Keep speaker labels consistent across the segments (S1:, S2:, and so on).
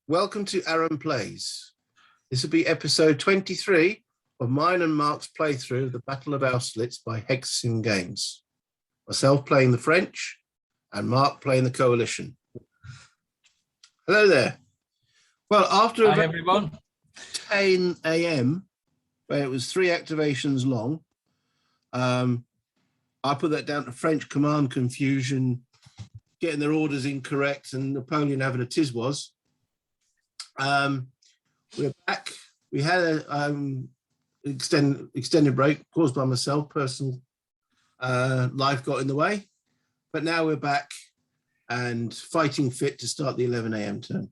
S1: Welcome to Aaron Plays. This will be episode 23 of mine and Mark's playthrough of the Battle of Austerlitz by Hexagon Games. Myself playing the French and Mark playing the Coalition. Hello there. Well, after
S2: Hi, everyone.
S1: 10 a.m., where it was 3 activations long, I put that down to French command confusion, getting their orders incorrect, and Napoleon having a tiz-was. We're back. We had a extended break caused by myself. Personal life got in the way, but now we're back and fighting fit to start the 11 a.m. turn.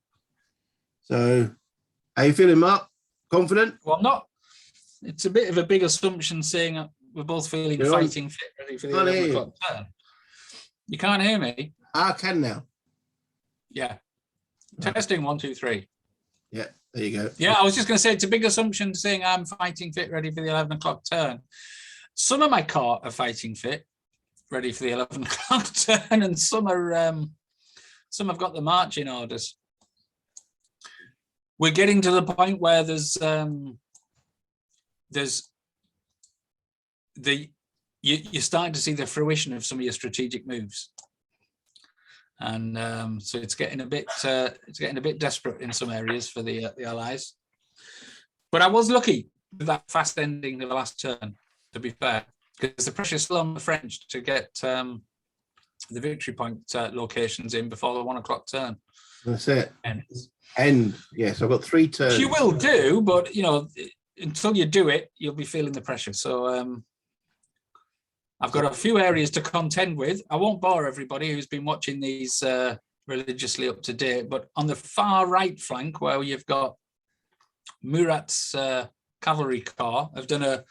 S1: So, how you feeling, Mark? Confident?
S2: Well, not. It's a bit of a big assumption saying we're both feeling fighting fit, ready for the 11 o'clock turn. You can't hear me?
S1: I can now.
S2: Yeah. Testing 1, 2, 3.
S1: Yeah, there you go.
S2: Yeah, I was just going to say it's a big assumption saying I'm fighting fit, ready for the 11 o'clock turn. Some of my car are fighting fit, ready for the 11 o'clock turn, and some have got the marching orders. We're getting to the point where you're starting to see the fruition of some of your strategic moves, and so it's getting a bit desperate in some areas for the Allies. But I was lucky with that fast ending of the last turn, to be fair, because the pressure is still on the French to get the victory point locations in before the 1 o'clock turn.
S1: That's it. And yes, I've got 3 turns.
S2: You will do, but until you do it, you'll be feeling the pressure. So I've got a few areas to contend with. I won't bore everybody who's been watching these religiously up to date, but on the far right flank, where you've got Murat's cavalry corps, have done a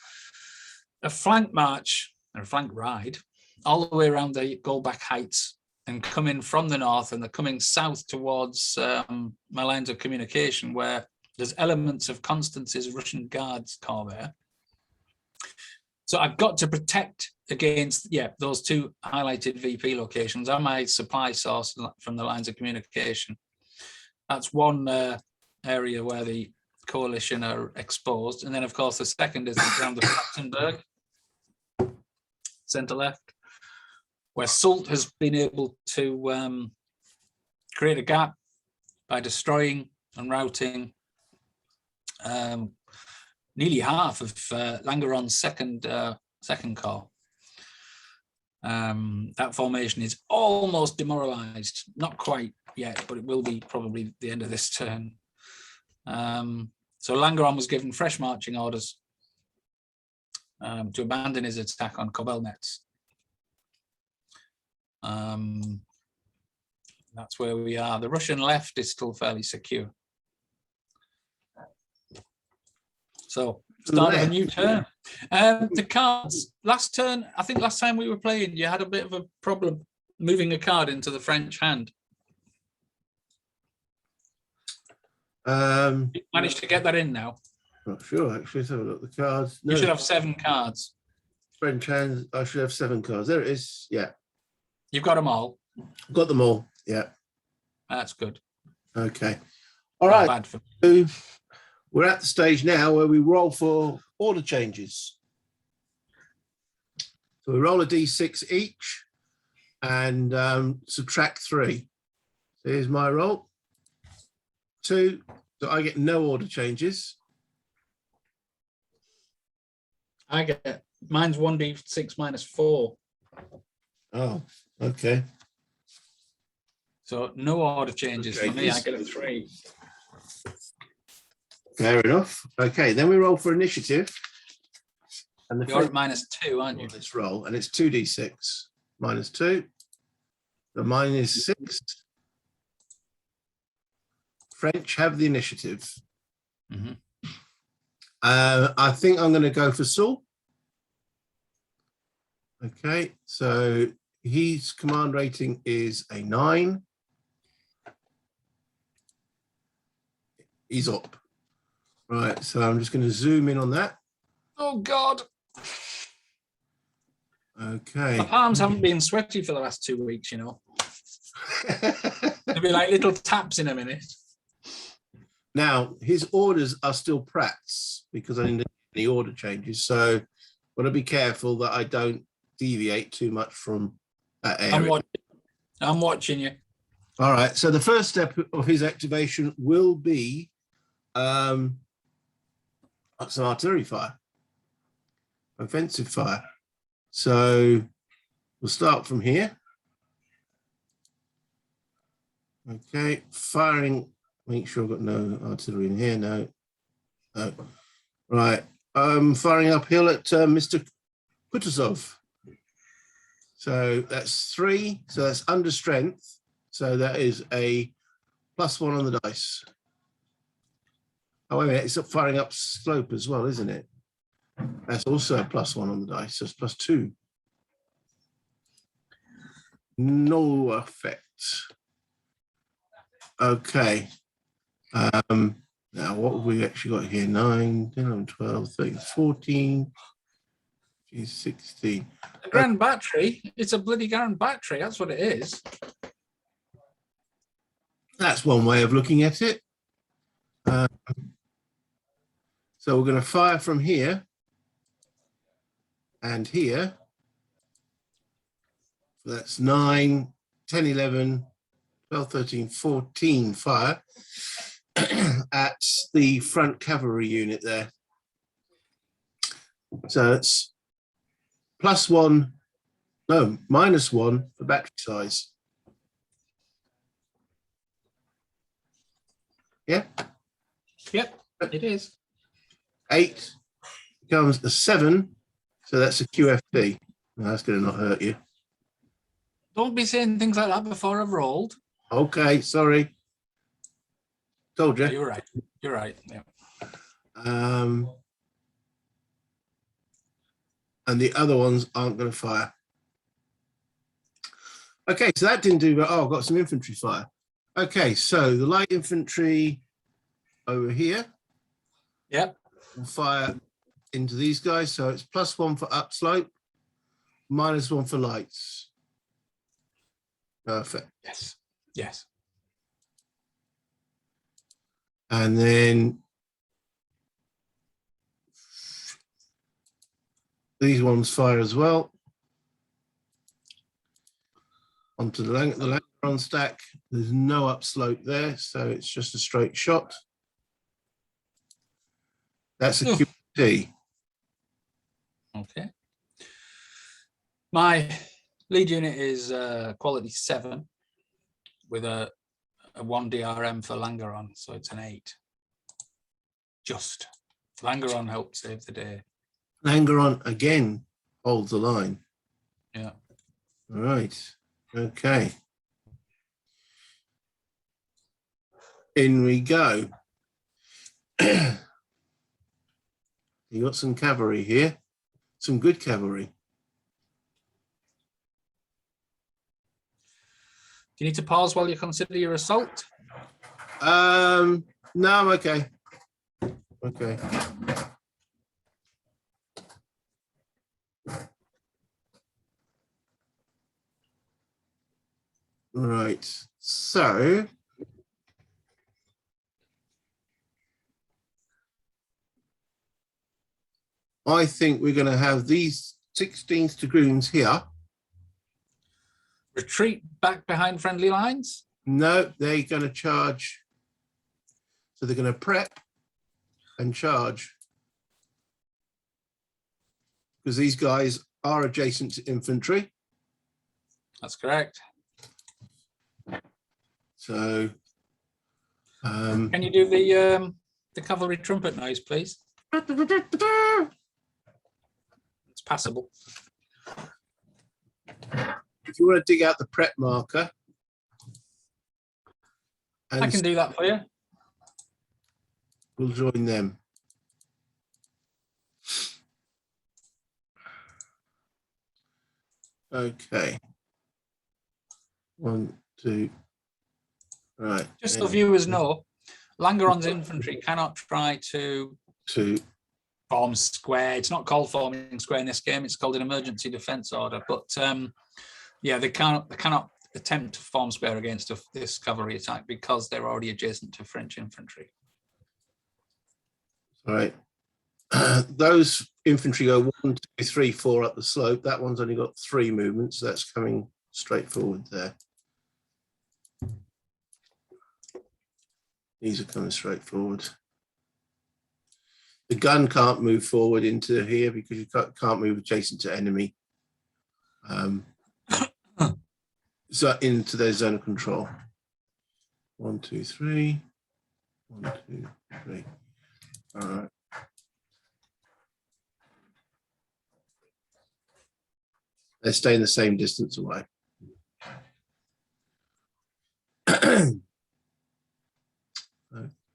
S2: flank march, or a flank ride, all the way around the Golbach Heights, and coming from the north, and they're coming south towards my lines of communication, where there's elements of Constance's Russian Guards corps there. So I've got to protect against, those 2 highlighted VP locations and my supply source from the lines of communication. That's one area where the coalition are exposed. And then, of course, the second is around the Plattenberg, centre left, where Soult has been able to create a gap by destroying and routing nearly half of Langeron's second corps. That formation is almost demoralized, not quite yet, but it will be probably the end of this turn. So Langeron was given fresh marching orders to abandon his attack on Kobelnetz. That's where we are. The Russian left is still fairly secure. So, start of a new turn. The cards, last turn, I think last time we were playing, you had a bit of a problem moving a card into the French hand. You managed to get that in now?
S1: Not sure, actually. Let's have a look. The cards. No.
S2: You should have 7 cards.
S1: French hand, I should have 7 cards. There it is. Yeah.
S2: You've got them all?
S1: Got them all. Yeah.
S2: That's good.
S1: Okay. All right.
S2: Bad for me.
S1: We're at the stage now where we roll for order changes. So we roll a d6 each and subtract 3. So here's my roll. 2. So I get no order changes.
S2: I get, mine's 1d6 minus 4.
S1: Oh, okay.
S2: So no order changes for me. I get a 3.
S1: Fair enough. Okay, then we roll for initiative. And
S2: you're at minus 2, aren't you?
S1: Let's roll, and it's 2d6 minus 2. The mine is 6. French have the initiative.
S2: Mm-hmm.
S1: I think I'm going to go for Soult. Okay, so his command rating is a 9. He's up. Right, so I'm just going to zoom in on that.
S2: Oh, God.
S1: Okay.
S2: My palms haven't been sweaty for the last 2 weeks, There'll be like little taps in a minute.
S1: Now, his orders are still Pratt's because I didn't do any order changes. So I've got to be careful that I don't deviate too much from that area.
S2: I'm watching you.
S1: All right. So the first step of his activation will be some artillery fire, offensive fire. So we'll start from here. Okay, firing. Make sure I've got no artillery in here. No. Right. Firing uphill at Mr. Kurdisov. So that's 3. So that's under strength. So that is a +1 on the dice. Oh, wait a minute. It's firing up slope as well, isn't it? That's also a +1 on the dice. So it's +2. No effect. Okay. Now what have we actually got here? 9, 10, 11, 12, 13, 14, 16.
S2: A grand battery. It's a bloody grand battery. That's what it is.
S1: That's one way of looking at it. So we're going to fire from here and here. So that's 9, 10, 11, 12, 13, 14 fire at the front cavalry unit there. So it's +1, no, -1 for battery size. Yeah?
S2: Yep, it is.
S1: 8 becomes a 7, so that's a QFD. No, that's going to not hurt you.
S2: Don't be saying things like that before I've rolled.
S1: Okay, sorry. Told you.
S2: Yeah, you're right. You're right. Yeah.
S1: And the other ones aren't going to fire. Okay, so that didn't do, but I've got some infantry fire. Okay, so the light infantry over here.
S2: Yep.
S1: Will fire into these guys. So it's +1 for upslope, -1 for lights. Perfect.
S2: Yes. Yes.
S1: And then these ones fire as well. Onto the Langeron stack. There's no upslope there, so it's just a straight shot. That's a QT.
S2: Okay. My lead unit is quality 7 with a 1 DRM for Langeron, so it's an 8. Just. Langeron helped save the day.
S1: Langeron again holds the line.
S2: Yeah.
S1: All right. Okay. In we go. You got some cavalry here, some good cavalry.
S2: Do you need to pause while you consider your assault?
S1: No, I'm okay. Okay. Right. So I think we're going to have these 16th dragoons here.
S2: Retreat back behind friendly lines?
S1: No, they're going to charge. So they're going to prep and charge. Because these guys are adjacent to infantry.
S2: That's correct.
S1: So
S2: can you do the cavalry trumpet noise, please? It's passable.
S1: if you want to dig out the prep marker.
S2: I can do that for you.
S1: We'll join them. Okay. 1, 2. Right.
S2: Just so viewers know, Langeron's infantry cannot try to
S1: 2.
S2: form square. It's not called forming square in this game. It's called an emergency defense order. But yeah, they cannot attempt to form square against this cavalry attack because they're already adjacent to French infantry.
S1: All right. Those infantry go 1, 2, 3, 4 up the slope. That one's only got 3 movements, so that's coming straight forward there. These are coming straight forward. The gun can't move forward into here because you can't move adjacent to enemy. So into their zone of control. 1, 2, 3. 1, 2, 3. All right. They're staying the same distance away.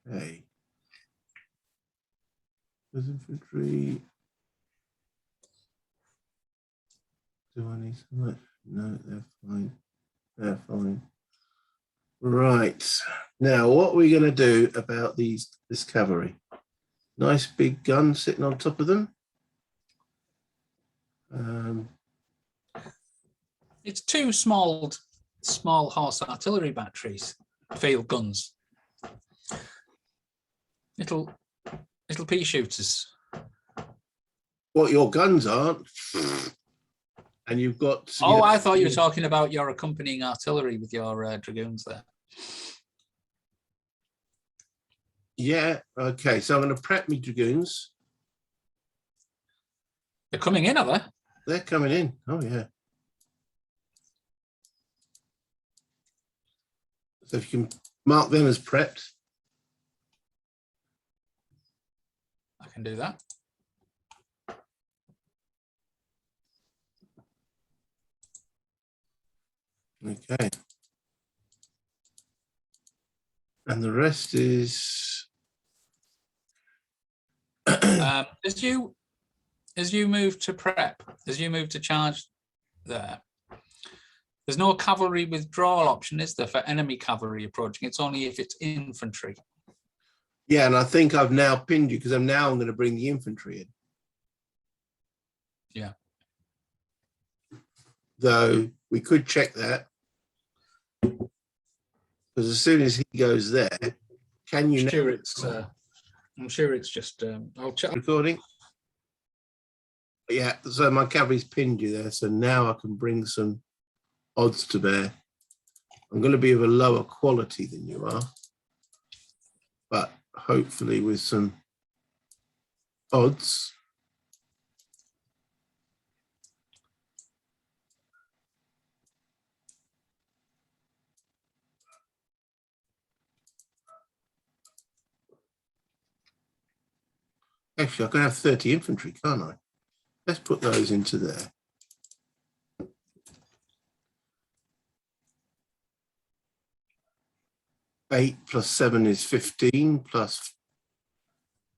S1: Okay. There's infantry. Do I need so much? No, they're fine. They're fine. Right. Now, what are we going to do about this cavalry? Nice big gun sitting on top of them.
S2: It's 2 small horse artillery batteries, field guns. Little pea shooters.
S1: What your guns aren't. And you've got.
S2: Oh, I thought you were talking about your accompanying artillery with your dragoons there.
S1: Yeah. Okay. So I'm going to prep me dragoons.
S2: They're coming in, are they?
S1: They're coming in. Oh, yeah. So if you can mark them as prepped.
S2: I can do that.
S1: Okay. And the rest is
S2: as you move to prep, as you move to charge there, there's no cavalry withdrawal option, is there, for enemy cavalry approaching? It's only if it's infantry.
S1: yeah, and I think I've now pinned you because I'm going to bring the infantry in.
S2: Yeah.
S1: Though we could check that. Because as soon as he goes there, can you?
S2: I'm sure it's just. I'll check.
S1: Recording. Yeah, so my cavalry's pinned you there, so now I can bring some odds to bear. I'm going to be of a lower quality than you are, but hopefully with some odds. Actually, I can have 30 infantry, can't I? Let's put those into there. Eight plus 7 is 15, plus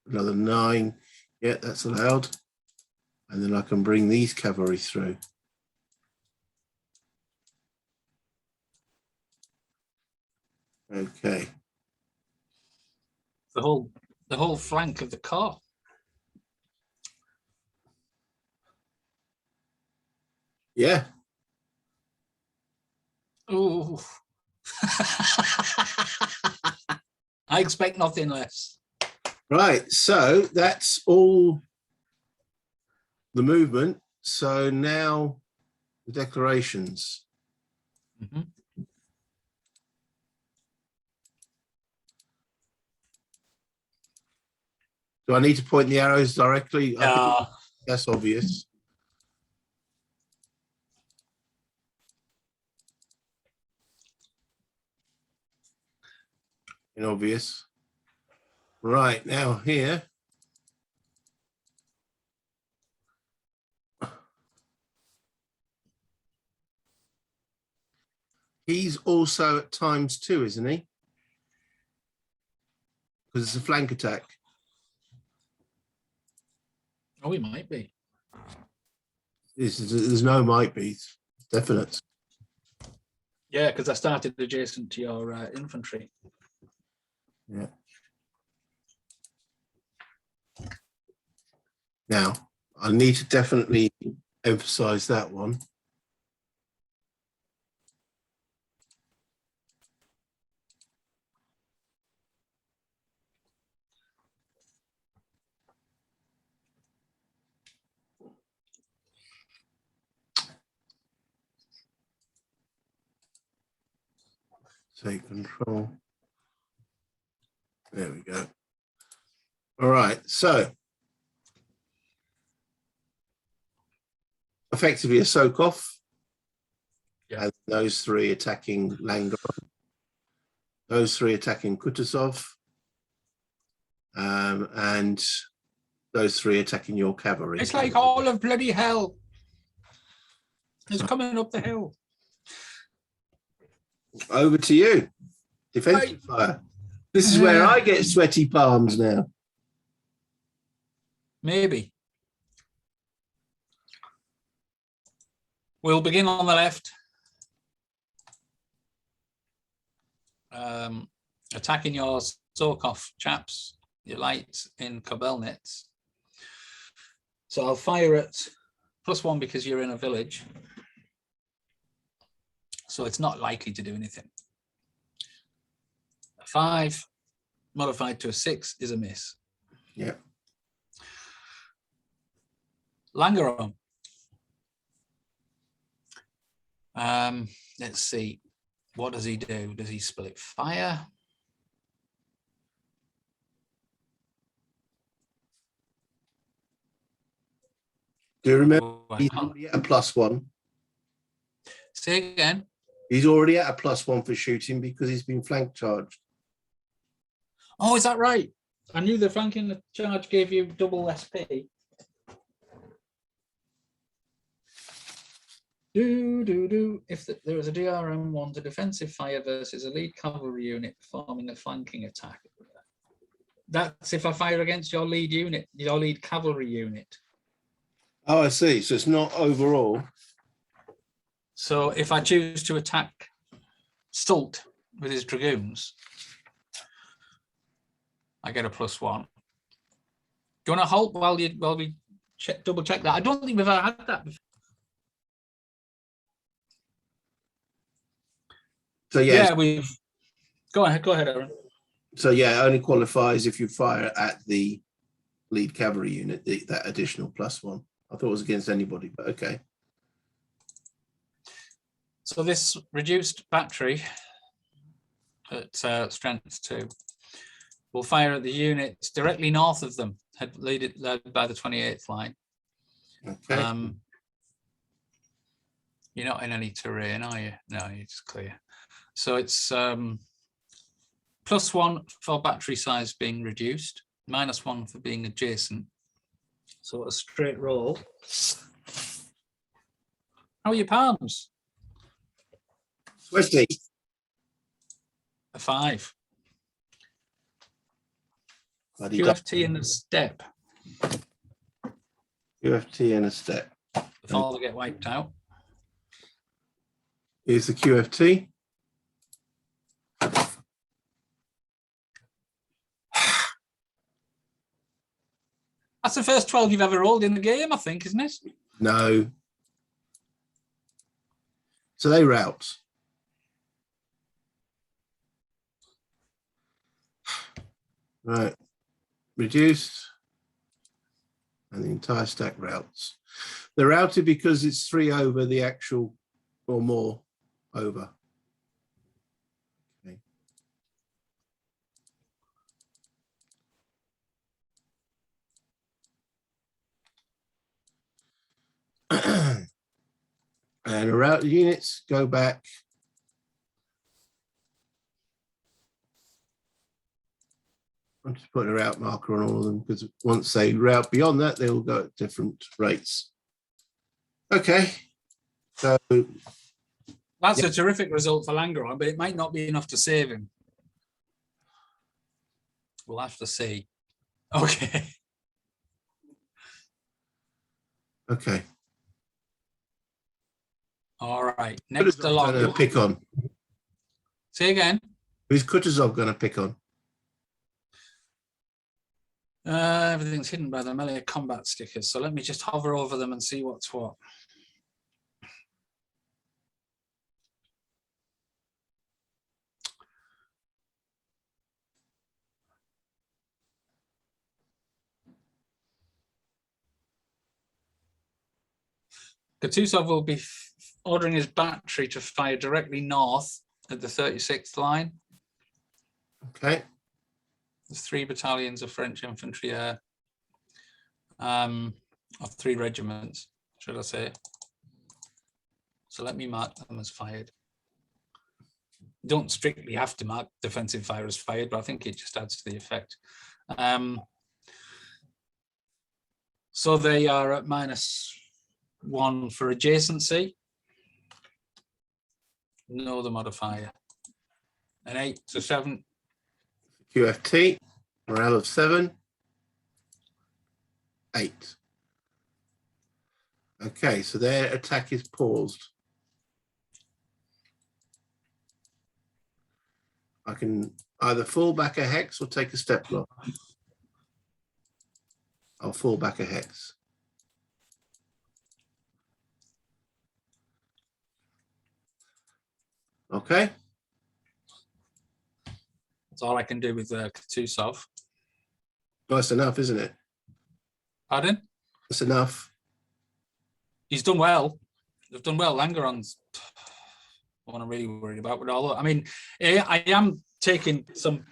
S1: another 9. Yeah, that's allowed. And then I can bring these cavalry through. Okay.
S2: The whole flank of the corps.
S1: Yeah.
S2: Oh. I expect nothing less.
S1: Right, so that's all the movement. So now the declarations.
S2: Mm-hmm.
S1: Do I need to point the arrows directly?
S2: Yeah.
S1: That's obvious. Obvious. Right, now here. He's also at ×2, isn't he? Because it's a flank attack.
S2: Oh, he might be.
S1: There's no might be. Definite.
S2: Yeah, because I started adjacent to your infantry.
S1: Yeah. Now, I need to definitely emphasize that one. Take control. There we go. All right, so effectively a soak off.
S2: Yeah.
S1: And those three attacking Langar. Those three attacking Kurdisov. And those three attacking your cavalry.
S2: It's like all of bloody hell. It's coming up the hill.
S1: Over to you. Defensive fire. This is where I get sweaty palms now.
S2: Maybe. We'll begin on the left. Attacking your Sokoff chaps, your lights in Kobelnitz. So I'll fire at +1 because you're in a village. So it's not likely to do anything. A 5 modified to a 6 is a miss.
S1: Yeah.
S2: Langeron. Let's see. What does he do? Does he split fire?
S1: Do you remember he's already at a +1?
S2: Say again.
S1: He's already at a +1 for shooting because he's been flank charged.
S2: Oh, is that right? I knew the flanking charge gave you double SP. If there is a DRM1 to defensive fire versus a lead cavalry unit performing a flanking attack. That's if I fire against your lead unit, your lead cavalry unit.
S1: Oh, I see. So it's not overall.
S2: So if I choose to attack Stult with his dragoons, I get a +1. Do you want to halt while we double check that? I don't think we've ever had that before.
S1: So yeah,
S2: we've. Go ahead, Aaron.
S1: So yeah, it only qualifies if you fire at the lead cavalry unit, that additional +1. I thought it was against anybody, but okay.
S2: So this reduced battery at strength 2 will fire at the units directly north of them, led by the 28th line.
S1: Okay.
S2: You're not in any terrain, are you? No, you're just clear. So it's +1 for battery size being reduced, -1 for being adjacent. So a straight roll. How are your palms?
S1: Sweaty.
S2: A 5.
S1: QFT
S2: QFT in a step
S1: in a step.
S2: before they get wiped out.
S1: Here's the QFT.
S2: That's the first 12 you've ever rolled in the game, I think, isn't it?
S1: No. So they rout. Right. Reduced. And the entire stack routes. They're routed because it's 3 over the actual or more over. Okay. And route units go back. I'm just putting a route marker on all of them because once they route beyond that, they will go at different rates. Okay. So
S2: that's a terrific result for Langeron, but it might not be enough to save him. We'll have to see. Okay.
S1: Okay.
S2: All right. Next along.
S1: Going to pick on.
S2: Say again.
S1: Who's Kurdisov going to pick on?
S2: Everything's hidden by the melee combat stickers. So let me just hover over them and see what's what. Kurdisov will be ordering his battery to fire directly north at the 36th line.
S1: Okay.
S2: There's 3 battalions of French infantry here, or 3 regiments, should I say. So let me mark them as fired. Don't strictly have to mark defensive fire as fired, but I think it just adds to the effect. So they are at -1 for adjacency. No other modifier. An 8 to 7.
S1: QFT, morale of 7. 8. Okay, so their attack is paused. I can either fall back a hex or take a step block. I'll fall back a hex. Okay.
S2: That's all I can do with Kurdisov.
S1: Nice enough, isn't it?
S2: Pardon?
S1: That's enough.
S2: He's done well. They've done well. Langeron's one I'm really worried about. But although, I mean, I am taking some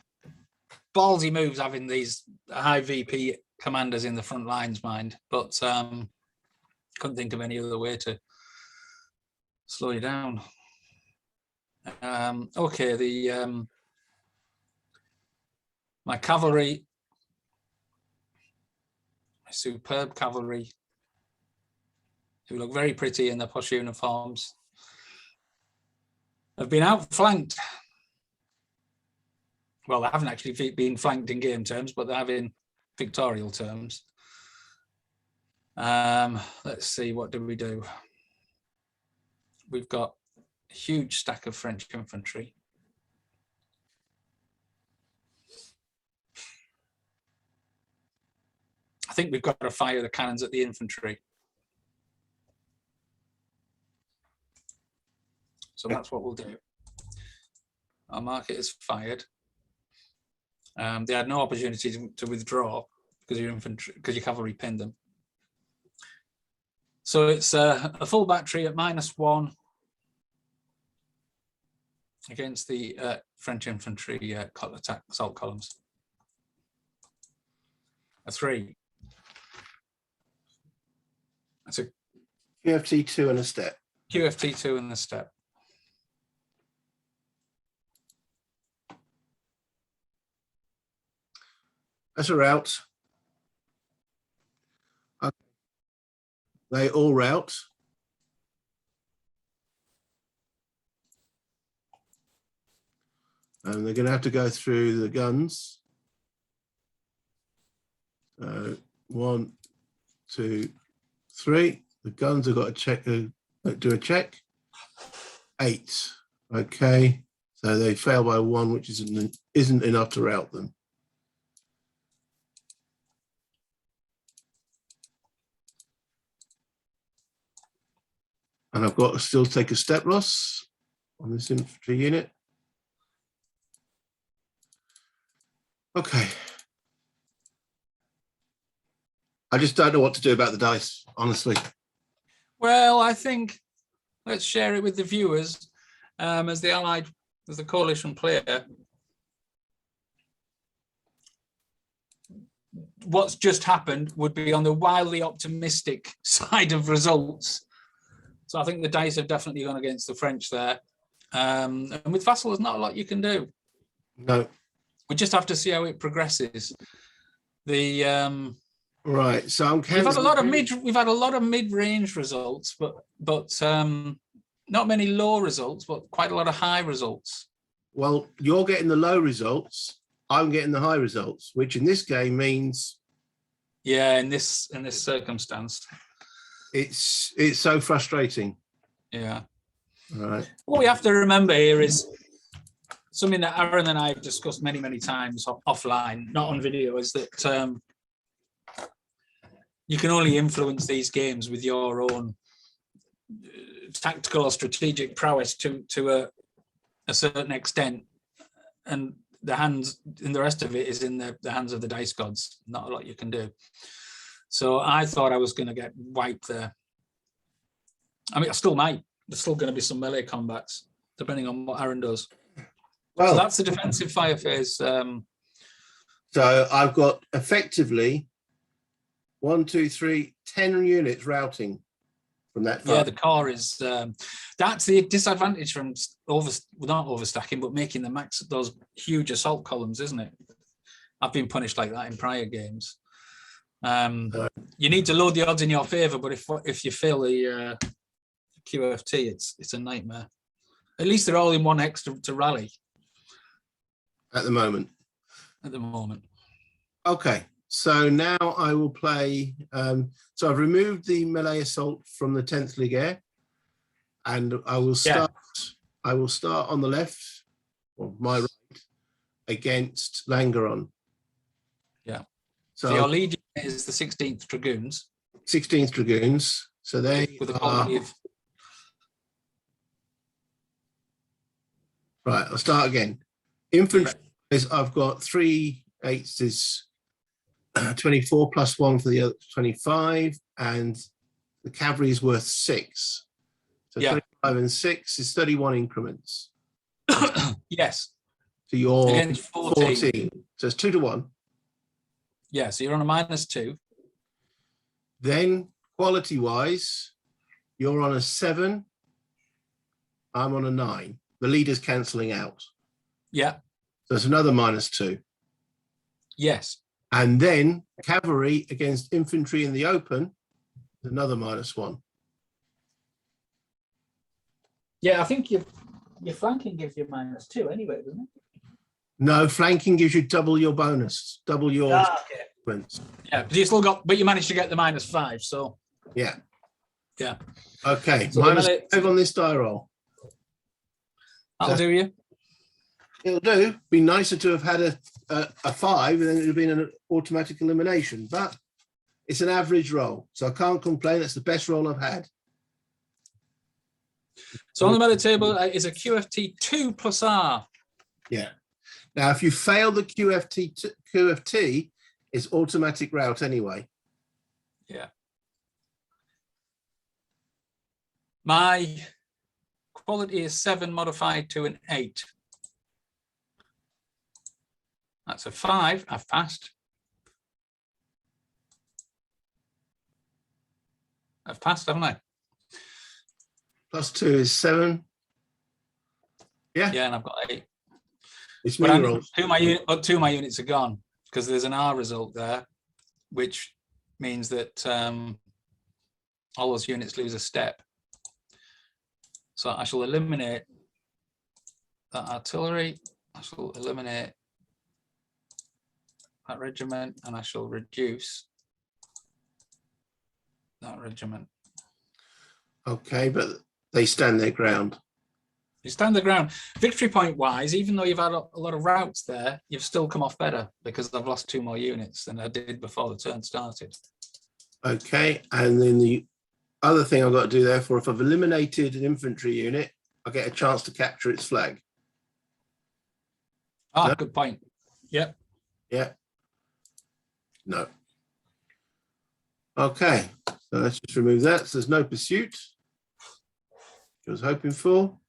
S2: ballsy moves having these high VP commanders in the front lines, mind. But couldn't think of any other way to slow you down. Okay, my cavalry, my superb cavalry, who look very pretty in their posh uniforms, have been outflanked. Well, they haven't actually been flanked in game terms, but they have in pictorial terms. Let's see, what do we do? We've got a huge stack of French infantry. I think we've got to fire the cannons at the infantry. So that's what we'll do. I'll mark it as fired. They had no opportunity to withdraw because your infantry, because your cavalry pinned them. So it's a full battery at -1 against the French infantry attack assault columns. A 3. That's a
S1: QFT 2 and a step.
S2: QFT 2 and the step.
S1: That's a rout. They all rout. And they're going to have to go through the guns. 1, 2, 3. The guns have got to check, do a check. 8. Okay, so they fail by 1, which isn't enough to rout them. And I've got to still take a step loss on this infantry unit. Okay. I just don't know what to do about the dice, honestly.
S2: Well, I think let's share it with the viewers as the coalition player. What's just happened would be on the wildly optimistic side of results. So I think the dice have definitely gone against the French there. And with Vassal, there's not a lot you can do.
S1: No.
S2: We just have to see how it progresses.
S1: Right. So I'm
S2: we've had a lot of mid-range results, but not many low results, but quite a lot of high results.
S1: Well, you're getting the low results. I'm getting the high results, which in this game means.
S2: Yeah, in this circumstance.
S1: It's so frustrating.
S2: Yeah.
S1: Right.
S2: What we have to remember here is something that Aaron and I have discussed many, many times offline, not on video, is that you can only influence these games with your own tactical or strategic prowess to a certain extent, and the rest of it is in the hands of the dice gods. Not a lot you can do. So I thought I was going to get wiped there. I mean, I still might. There's still going to be some melee combats. depending on what Aaron does.
S1: Well,
S2: So that's the defensive fire phase.
S1: so I've got effectively 1, 2, 3, 10 units routing from that fire.
S2: Yeah, the core is that's the disadvantage from not overstacking, but making the max those huge assault columns, isn't it? I've been punished like that in prior games. You need to load the odds in your favor, but if you fail the QFT, it's a nightmare. At least they're all in 1x to rally
S1: At the moment. Okay, so now I will play. So I've removed the melee assault from the 10th League Air, and I will start. I will start on the left, or my right, against Langeron.
S2: Yeah.
S1: So
S2: your legion is the 16th Dragoons.
S1: 16th Dragoons. So they
S2: with a
S1: are
S2: quality of
S1: right. I'll start again. Infantry is I've got 3 8s is 24 plus 1 for the other 25, and the cavalry is worth 6. So 25 and 6 is 31 increments.
S2: Yes.
S1: So you're
S2: Against 14.
S1: So it's 2 to 1.
S2: Yeah, so you're on a -2.
S1: Then quality wise, you're on a 7. I'm on a 9. The leader's cancelling out.
S2: Yeah.
S1: So it's another -2.
S2: Yes.
S1: And then cavalry against infantry in the open, another -1.
S2: Yeah, I think your flanking gives you -2 anyway, doesn't it?
S1: No, flanking gives you double your bonus, double your points.
S2: Yeah, but you managed to get the -5, so
S1: Yeah.
S2: Yeah.
S1: Okay,
S2: So
S1: -5 on this die roll.
S2: That'll do you.
S1: It'll do. Be nicer to have had a 5, and then it would have been an automatic elimination. But it's an average roll, so I can't complain. That's the best roll I've had.
S2: So on the meta table is a QFT 2 plus R.
S1: Yeah. Now, if you fail the QFT, it's automatic route anyway.
S2: Yeah. My quality is 7 modified to an 8. That's a 5. I've passed. I've passed, haven't I?
S1: +2 is 7. Yeah.
S2: Yeah, and I've got 8.
S1: It's
S2: But
S1: many rolls.
S2: two of my units are gone because there's an R result there, which means that all those units lose a step. So I shall eliminate that artillery. I shall eliminate that regiment, and I shall reduce that regiment.
S1: Okay, but they stand their ground.
S2: You stand the ground. Victory point wise, even though you've had a lot of routes there, you've still come off better because I've lost 2 more units than I did before the turn started.
S1: Okay, and then the other thing I've got to do, therefore, if I've eliminated an infantry unit, I get a chance to capture its flag.
S2: Ah,
S1: No?
S2: Good point. Yep.
S1: Yeah. No. Okay, so let's just remove that. So there's no pursuit. I was hoping for.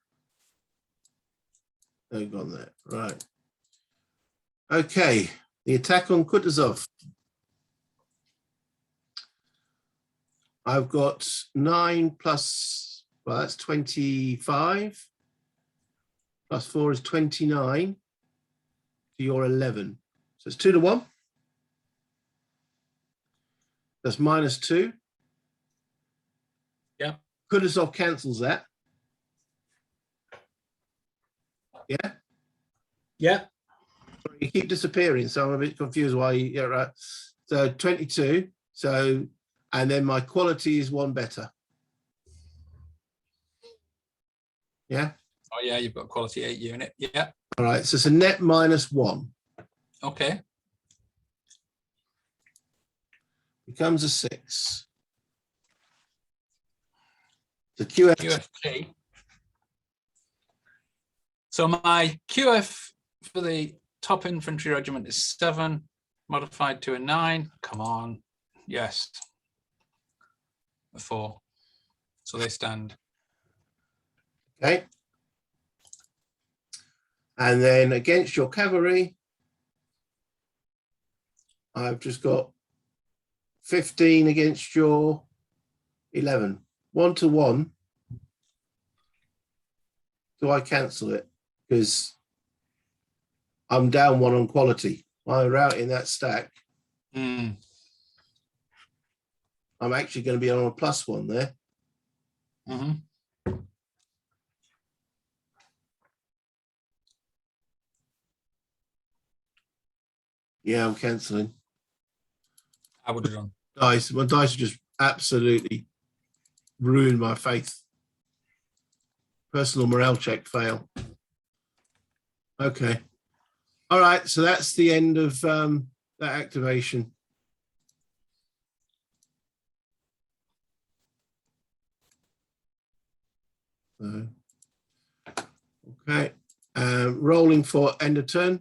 S1: They've gone there. Right. Okay, the attack on Kurdisov. I've got 9 plus, well, that's 25. Plus 4 is 29. So you're 11. So it's 2 to 1. That's -2.
S2: Yeah.
S1: Kurdisov cancels that. Yeah.
S2: Yeah.
S1: You keep disappearing, so I'm a bit confused why you, yeah, right. So 22. So, and then my quality is 1 better. Yeah.
S2: Oh yeah, you've got quality 8 unit. Yeah.
S1: All right. So it's a net -1.
S2: Okay.
S1: Becomes a 6. The QFT.
S2: So my QF for the top infantry regiment is 7, modified to a 9. Come on. Yes. A 4. So they stand.
S1: Okay. And then against your cavalry, I've just got 15 against your 11. 1-1. Do I cancel it? Because I'm down 1 on quality. While I'm routing that stack, I'm actually going to be on a +1 there. Yeah, I'm cancelling.
S2: I would have done.
S1: My dice just absolutely ruined my faith. Personal morale check fail. Okay. All right. So that's the end of that activation. Okay. Rolling for end of turn.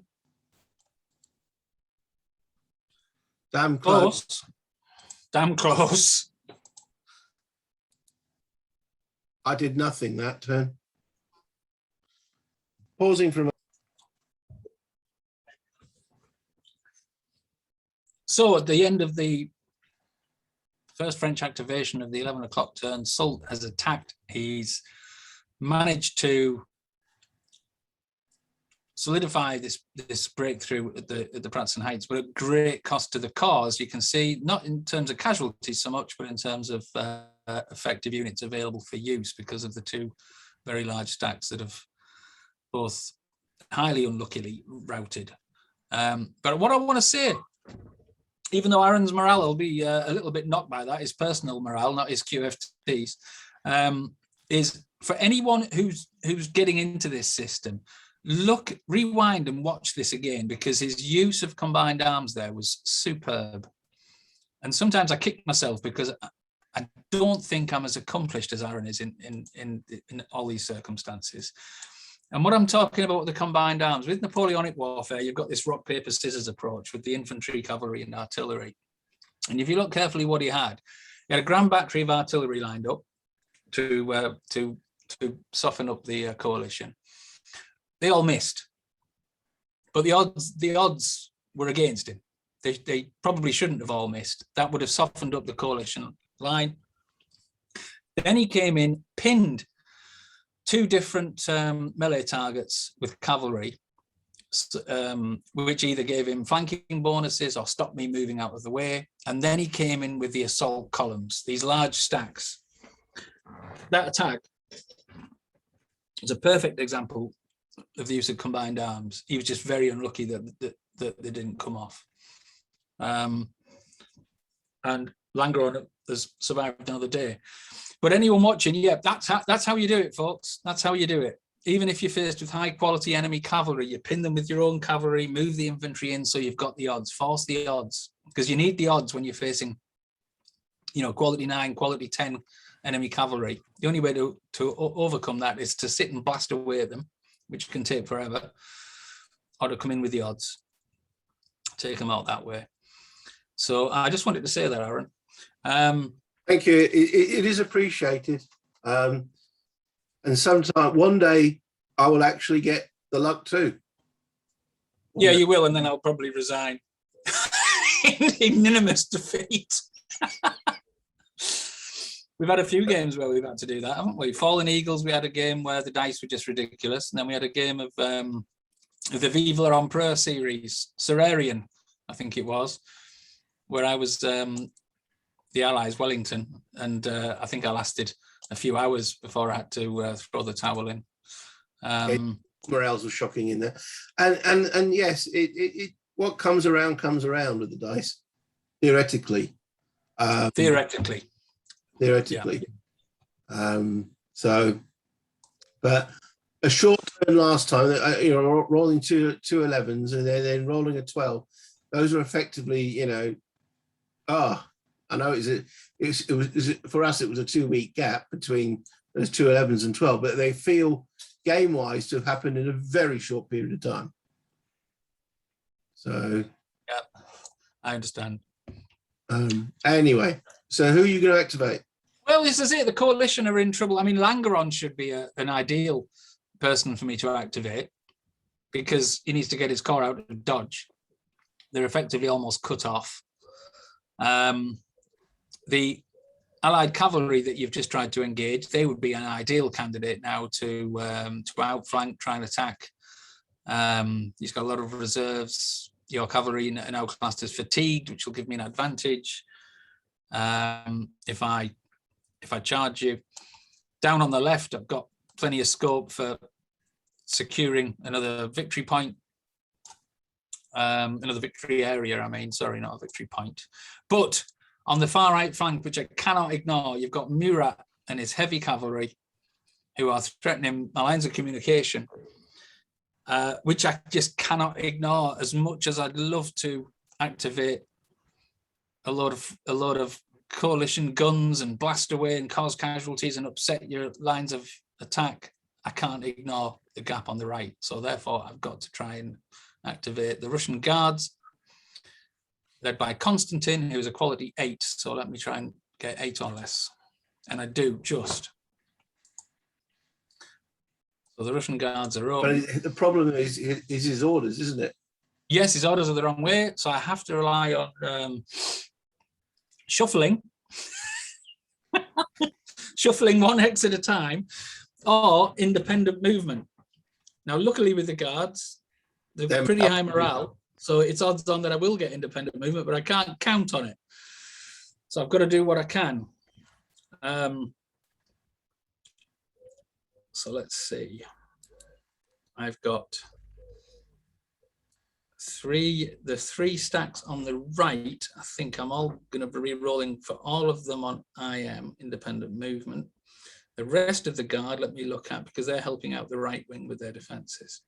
S1: Damn close.
S2: Damn close.
S1: I did nothing that turn. Pausing from.
S2: So at the end of the first French activation of the 11 o'clock turn, Soult has attacked. He's managed to solidify this breakthrough at the Pratzen Heights, but at great cost to the cause. You can see, not in terms of casualties so much, but in terms of effective units available for use, because of the 2 very large stacks that have both highly unluckily routed. But what I want to say, even though Aaron's morale will be a little bit knocked by that, his personal morale, not his QFTs, is for anyone who's getting into this system, rewind and watch this again, because his use of combined arms there was superb. And sometimes I kick myself because I don't think I'm as accomplished as Aaron is in all these circumstances. And what I'm talking about with the combined arms, with Napoleonic warfare, you've got this rock, paper, scissors approach with the infantry, cavalry, and artillery. And if you look carefully what he had a grand battery of artillery lined up to soften up the coalition. They all missed, but the odds were against him. They probably shouldn't have all missed. That would have softened up the coalition line. Then he came in, pinned 2 different melee targets with cavalry, which either gave him flanking bonuses or stopped me moving out of the way. And then he came in with the assault columns, these large stacks. That attack is a perfect example of the use of combined arms. He was just very unlucky that they didn't come off. And Langeron has survived another day. But anyone watching, yeah, that's how you do it, folks. That's how you do it. Even if you're faced with high quality enemy cavalry, you pin them with your own cavalry, move the infantry in so you've got the odds, force the odds, because you need the odds when you're facing, quality 9, quality 10 enemy cavalry. The only way to overcome that is to sit and blast away at them, which can take forever, or to come in with the odds, take them out that way. So I just wanted to say that, Aaron.
S1: Thank you. It is appreciated. And sometime, one day, I will actually get the luck too.
S2: Yeah, you will, and then I'll probably resign. Ignominious defeat. We've had a few games where we've had to do that, haven't we? Fallen Eagles, we had a game where the dice were just ridiculous. And then we had a game of the Vive l'Empereur series, Serarian, I think it was, where I was the Allies, Wellington. And I think I lasted a few hours before I had to throw the towel in.
S1: Morales was shocking in there. And yes, it what comes around with the dice, theoretically.
S2: Theoretically.
S1: Yeah. But a short turn last time, rolling two 11s and then rolling a 12. Those are effectively, I know it was for us. It was a 2-week gap between those 2 11s and 12, but they feel game-wise to have happened in a very short period of time. So,
S2: yeah, I understand.
S1: Anyway, so who are you going to activate?
S2: Well, this is it. The coalition are in trouble. I mean, Langeron should be an ideal person for me to activate. because he needs to get his corps out of dodge. They're effectively almost cut off. The Allied cavalry that you've just tried to engage, they would be an ideal candidate now to outflank, try and attack. He's got a lot of reserves. Your cavalry now classed as fatigued, which will give me an advantage. If I charge you. Down on the left, I've got plenty of scope for securing another victory point. Another victory area, I mean, sorry, not a victory point. But on the far right flank, which I cannot ignore, you've got Murat and his heavy cavalry who are threatening my lines of communication, which I just cannot ignore, as much as I'd love to activate a lot of coalition guns and blast away and cause casualties and upset your lines of attack. I can't ignore the gap on the right. So therefore, I've got to try and activate the Russian Guards, led by Konstantin, who is a quality 8. So let me try and get 8 or less. And I do just. So the Russian Guards are up.
S1: But the problem is his orders, isn't it?
S2: Yes, his orders are the wrong way. So I have to rely on shuffling. Shuffling one hex at a time, or independent movement. Now, luckily with the Guards, they're pretty high morale. So it's odds on that I will get independent movement, but I can't count on it. So I've got to do what I can. So let's see. I've got the three stacks on the right. I think I'm all going to be re-rolling for all of them on IM, independent movement. The rest of the Guard, let me look at, because they're helping out the right wing with their defenses.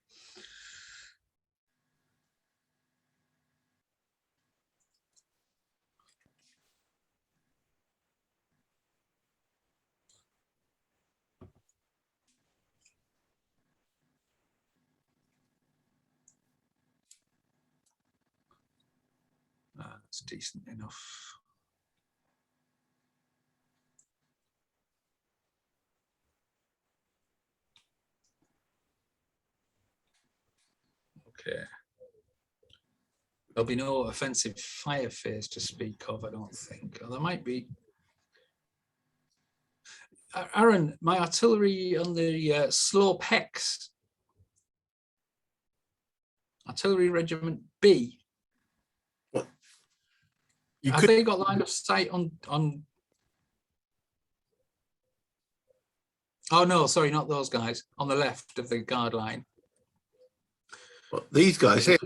S2: That's decent enough. Okay. There'll be no offensive fire phase to speak of, I don't think. Or there might be. Aaron, my artillery on the slope hex. Artillery Regiment B.
S1: What?
S2: Have they got line of sight on? Oh no, sorry, not those guys. On the left of the Guard line.
S1: What, these guys here?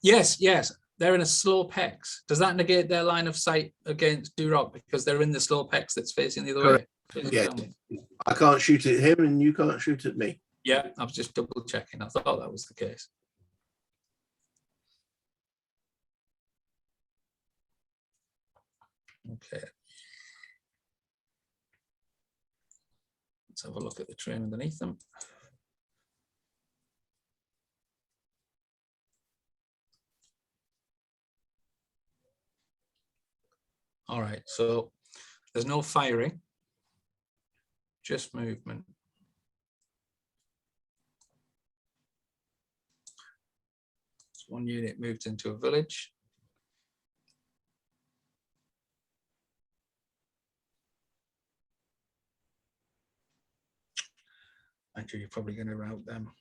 S2: Yes, yes. They're in a slope hex. Does that negate their line of sight against Duroc because they're in the slope hex that's facing the other way?
S1: Yeah. I can't shoot at him and you can't shoot at me.
S2: Yeah, I was just double checking. I thought that was the case. Okay. Let's have a look at the terrain underneath them. All right, so there's no firing, just movement. So one unit moved into a village. Actually, you're probably going to rout them.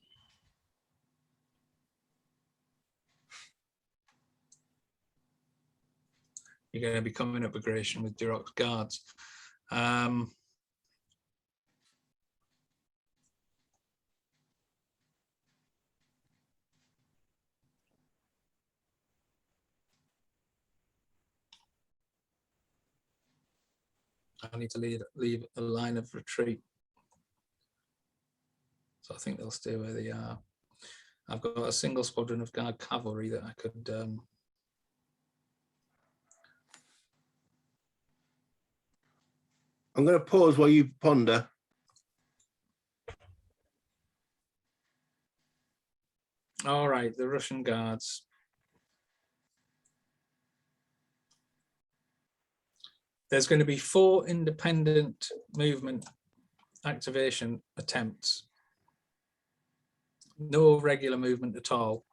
S2: You're going to be coming up aggression with Duroc's Guards. I need to leave a line of retreat. So I think they'll stay where they are. I've got a single squadron of Guard cavalry that I could
S1: I'm going to pause while you ponder.
S2: all right, the Russian Guards. There's going to be 4 independent movement activation attempts. No regular movement at all.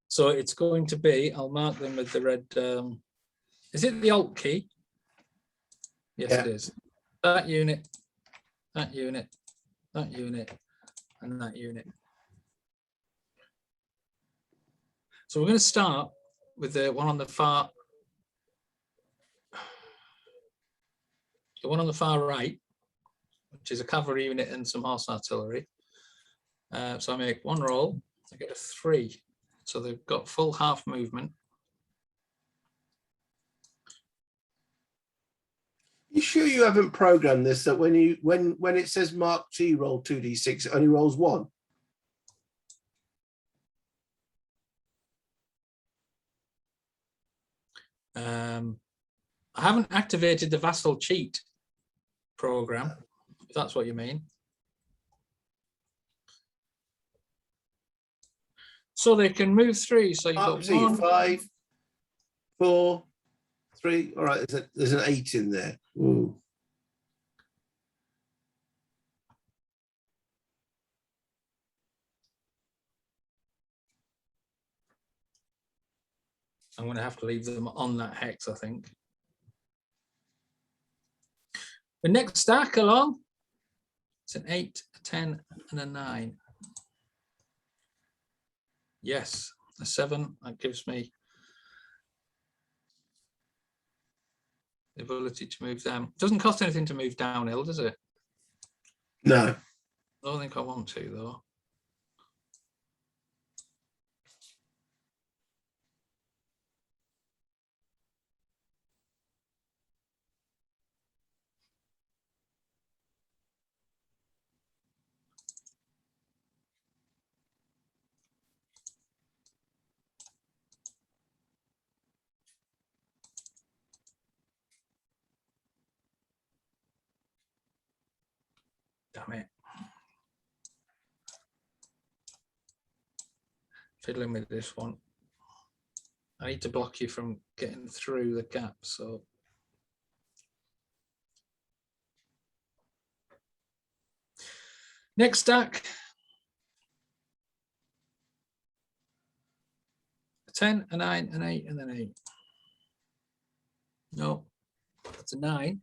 S2: So it's going to be, I'll mark them with the red, is it the Alt key? Yes,
S1: Yeah.
S2: it is. That unit, that unit, that unit, and that unit. So we're going to start with the one on the far, right, which is a cavalry unit and some horse artillery. So I make one roll, I get a 3. So they've got full half movement.
S1: You sure you haven't programmed this that when it says Mark G roll 2d6, it only rolls 1?
S2: I haven't activated the vassal cheat program, if that's what you mean. So they can move 3. So you've got 1,
S1: 5, 4, 3. All right, there's an 8 in there. Ooh.
S2: I'm going to have to leave them on that hex, I think. The next stack along, it's an 8, a 10, and a 9. Yes, a 7, that gives me the ability to move them. Doesn't cost anything to move downhill, does it?
S1: No.
S2: I don't think I want to, though. Damn it. Fiddling with this one. I need to block you from getting through the gap, so. Next stack. A 10, a 9, an 8, and an 8. No, that's a 9.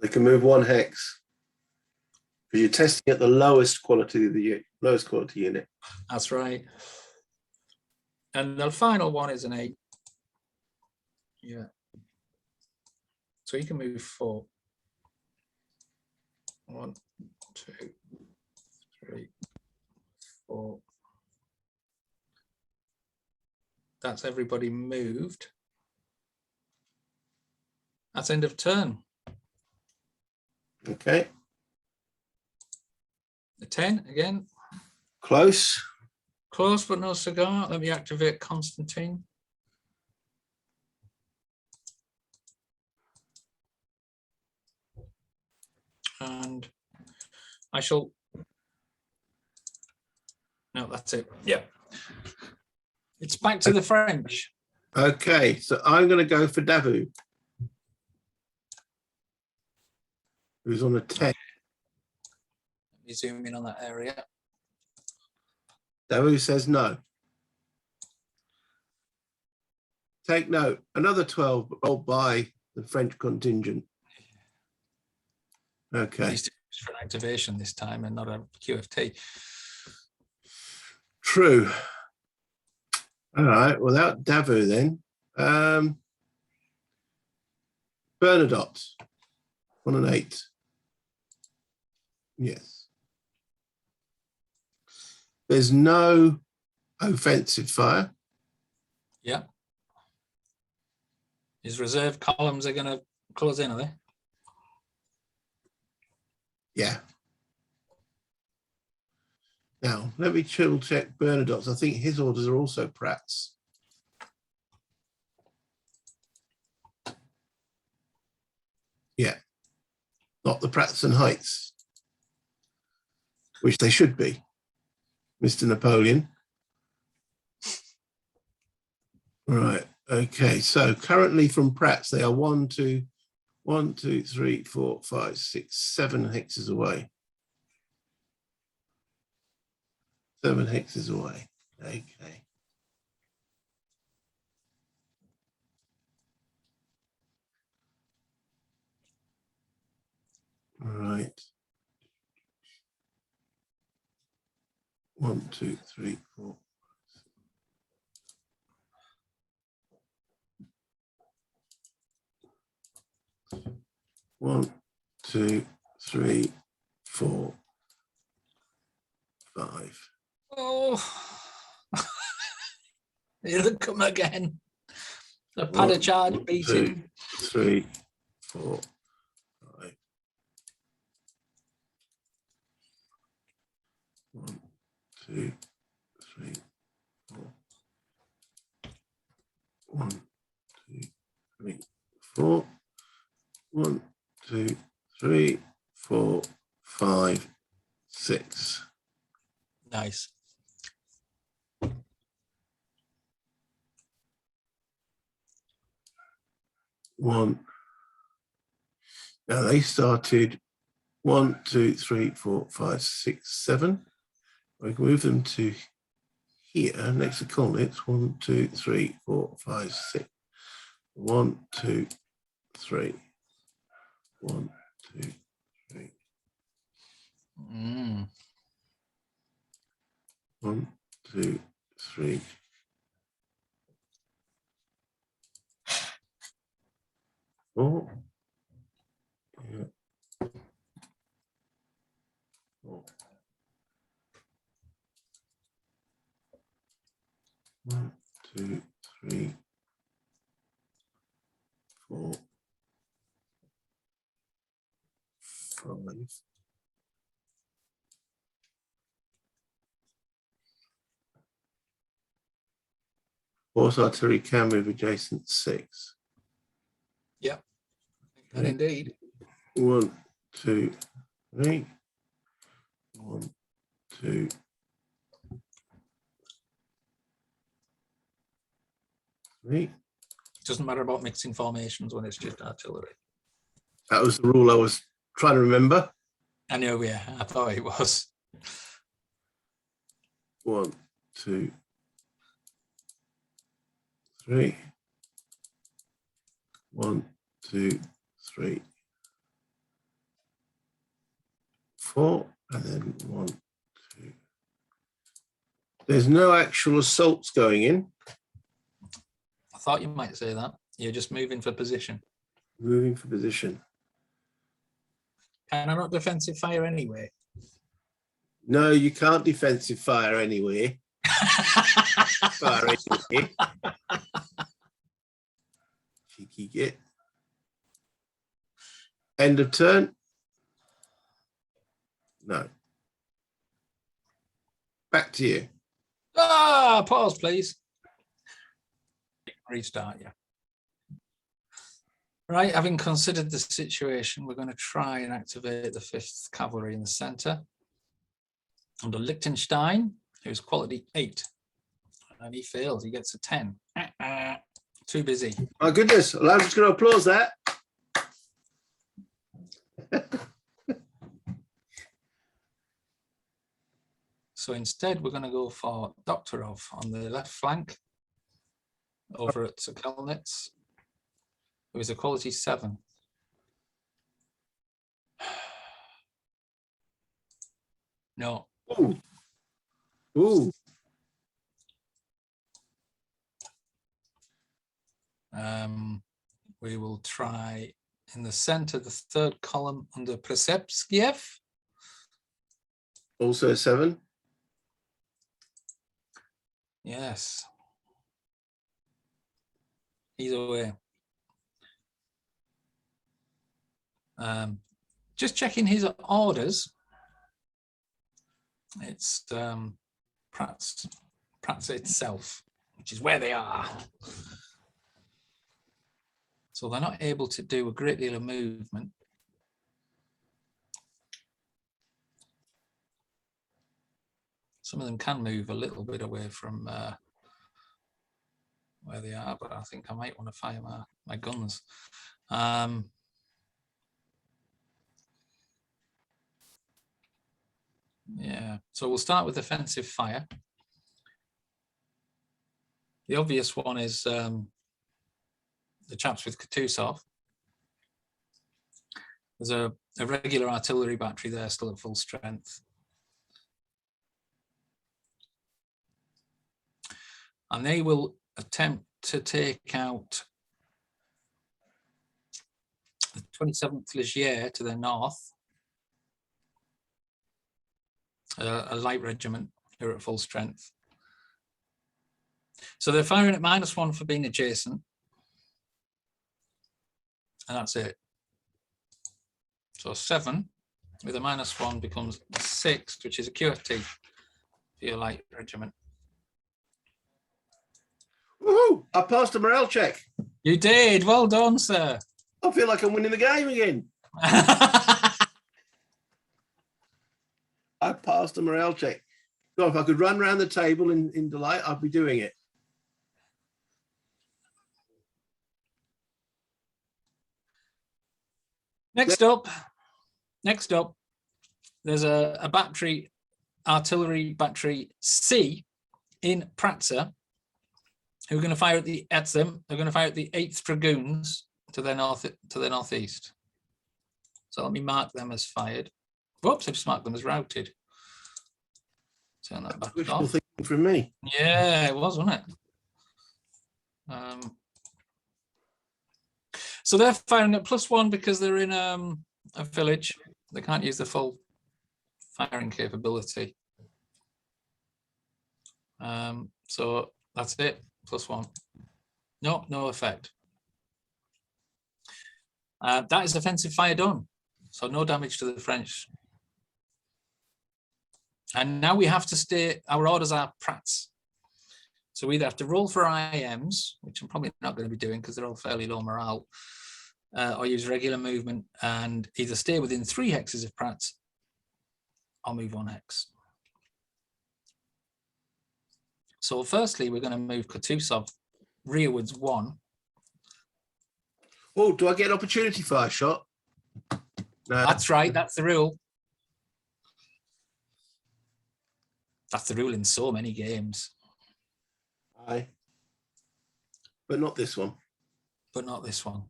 S1: They can move 1 hex. Because you're testing at the lowest quality of the lowest quality unit.
S2: That's right. And the final one is an 8. Yeah. So you can move 4. 1, 2, 3, 4. That's everybody moved. That's end of turn.
S1: Okay.
S2: The 10 again.
S1: Close.
S2: Close but no cigar. Let me activate Constantine. And I shall. No, that's it. Yeah. It's back to the French.
S1: Okay, so I'm going to go for Davu, who's on a 10.
S2: Let me zoom in on that area.
S1: Davu says no. Take note, another 12 rolled by the French contingent. Okay.
S2: It's for an activation this time and not a QFT.
S1: True. All right, without Davu then. Bernadotte on an 8. Yes. There's no offensive fire.
S2: Yeah. His reserve columns are going to close in, are they?
S1: Yeah. Now, let me triple check Bernadotte's. I think his orders are also Pratt's. Yeah. Not the Pratts and Heights, which they should be, Mr. Napoleon. Right. Okay. So currently from Pratt's, they are 1, 2, 3, 4, 5, 6, 7 hexes away. 7 hexes away. Okay. All right. 1, 2, 3, 4. 1, 2, 3, 4, 5.
S2: Oh, here they come again. The pad of charge
S1: 1,
S2: beating.
S1: 2, 3, 4, 5. 1, 2, 3, 4. 1, 2, 3, 4. 1, 2, 3, 4, 5, 6.
S2: Nice.
S1: One. Now they started 1, 2, 3, 4, 5, 6, 7. We can move them to here next to Austerlitz. 1, 2, 3, 4, 5, 6. 1, 2, 3. 1, 2, 3. 1, 2, 3. 4. Yeah. 4. 1, 2, 3, 4, 5. Horse artillery can move adjacent 6.
S2: Yep. And indeed.
S1: 1, 2, 3. 1, 2, 3.
S2: Doesn't matter about mixing formations when it's just artillery.
S1: That was the rule I was trying to remember.
S2: I know, yeah, I thought it was.
S1: 1, 2, 3. 1, 2, 3, 4, and then 1, 2. There's no actual assaults going in.
S2: I thought you might say that. You're just moving for position.
S1: Moving for position.
S2: Can I not defensive fire anyway?
S1: No, you can't defensive fire anywhere. Fire anywhere. Cheeky git. End of turn. No. Back to you.
S2: Pause, please. Restart, yeah. Right, having considered the situation, we're going to try and activate the 5th Cavalry in the centre. Under Liechtenstein, who's quality 8. And he fails, he gets a 10. Too busy.
S1: My goodness, well, I'm just going to applause that.
S2: So instead, we're going to go for Doktorov on the left flank over at Austerlitz, who is a quality 7. No.
S1: Ooh. Ooh.
S2: We will try in the center, the 3rd column under Przepskiev.
S1: Also a 7.
S2: Yes. He's away. Just checking his orders. It's Prats itself, which is where they are. So they're not able to do a great deal of movement. Some of them can move a little bit away from where they are, but I think I might want to fire my guns. Yeah, so we'll start with offensive fire. The obvious one is the chaps with Kurdisov. There's a regular artillery battery there still at full strength. And they will attempt to take out the 27th Legier to their north, a light regiment who are at full strength. So they're firing at -1 for being adjacent. And that's it. So 7 with a -1 becomes 6, which is a QFT for your light regiment.
S1: Woohoo! I passed a morale check.
S2: You did. Well done, sir.
S1: I feel like I'm winning the game again. I passed a morale check. God, if I could run around the table in delight, I'd be doing it.
S2: Next up, there's a battery, artillery battery C in Pratsa, who are going to fire at them. They're going to fire at the 8th Dragoons to their northeast. So let me mark them as fired. Whoops, I've just marked them as routed. Turn that back
S1: Wishful
S2: off.
S1: thinking from me.
S2: Yeah, it was, wasn't it? So they're firing at +1 because they're in a village. They can't use the full firing capability. So that's it, +1. No effect. That is offensive fire done. So no damage to the French. And now we have to stay, our orders are Prats. So we either have to roll for IMs, which I'm probably not going to be doing because they're all fairly low morale, or use regular movement and either stay within 3 hexes of Prats or move 1 hex. So firstly, we're going to move Kurdisov rearwards 1.
S1: Oh, do I get an opportunity fire shot? No.
S2: That's right, that's the rule. That's the rule in so many games.
S1: Aye. But not this one.
S2: But not this one.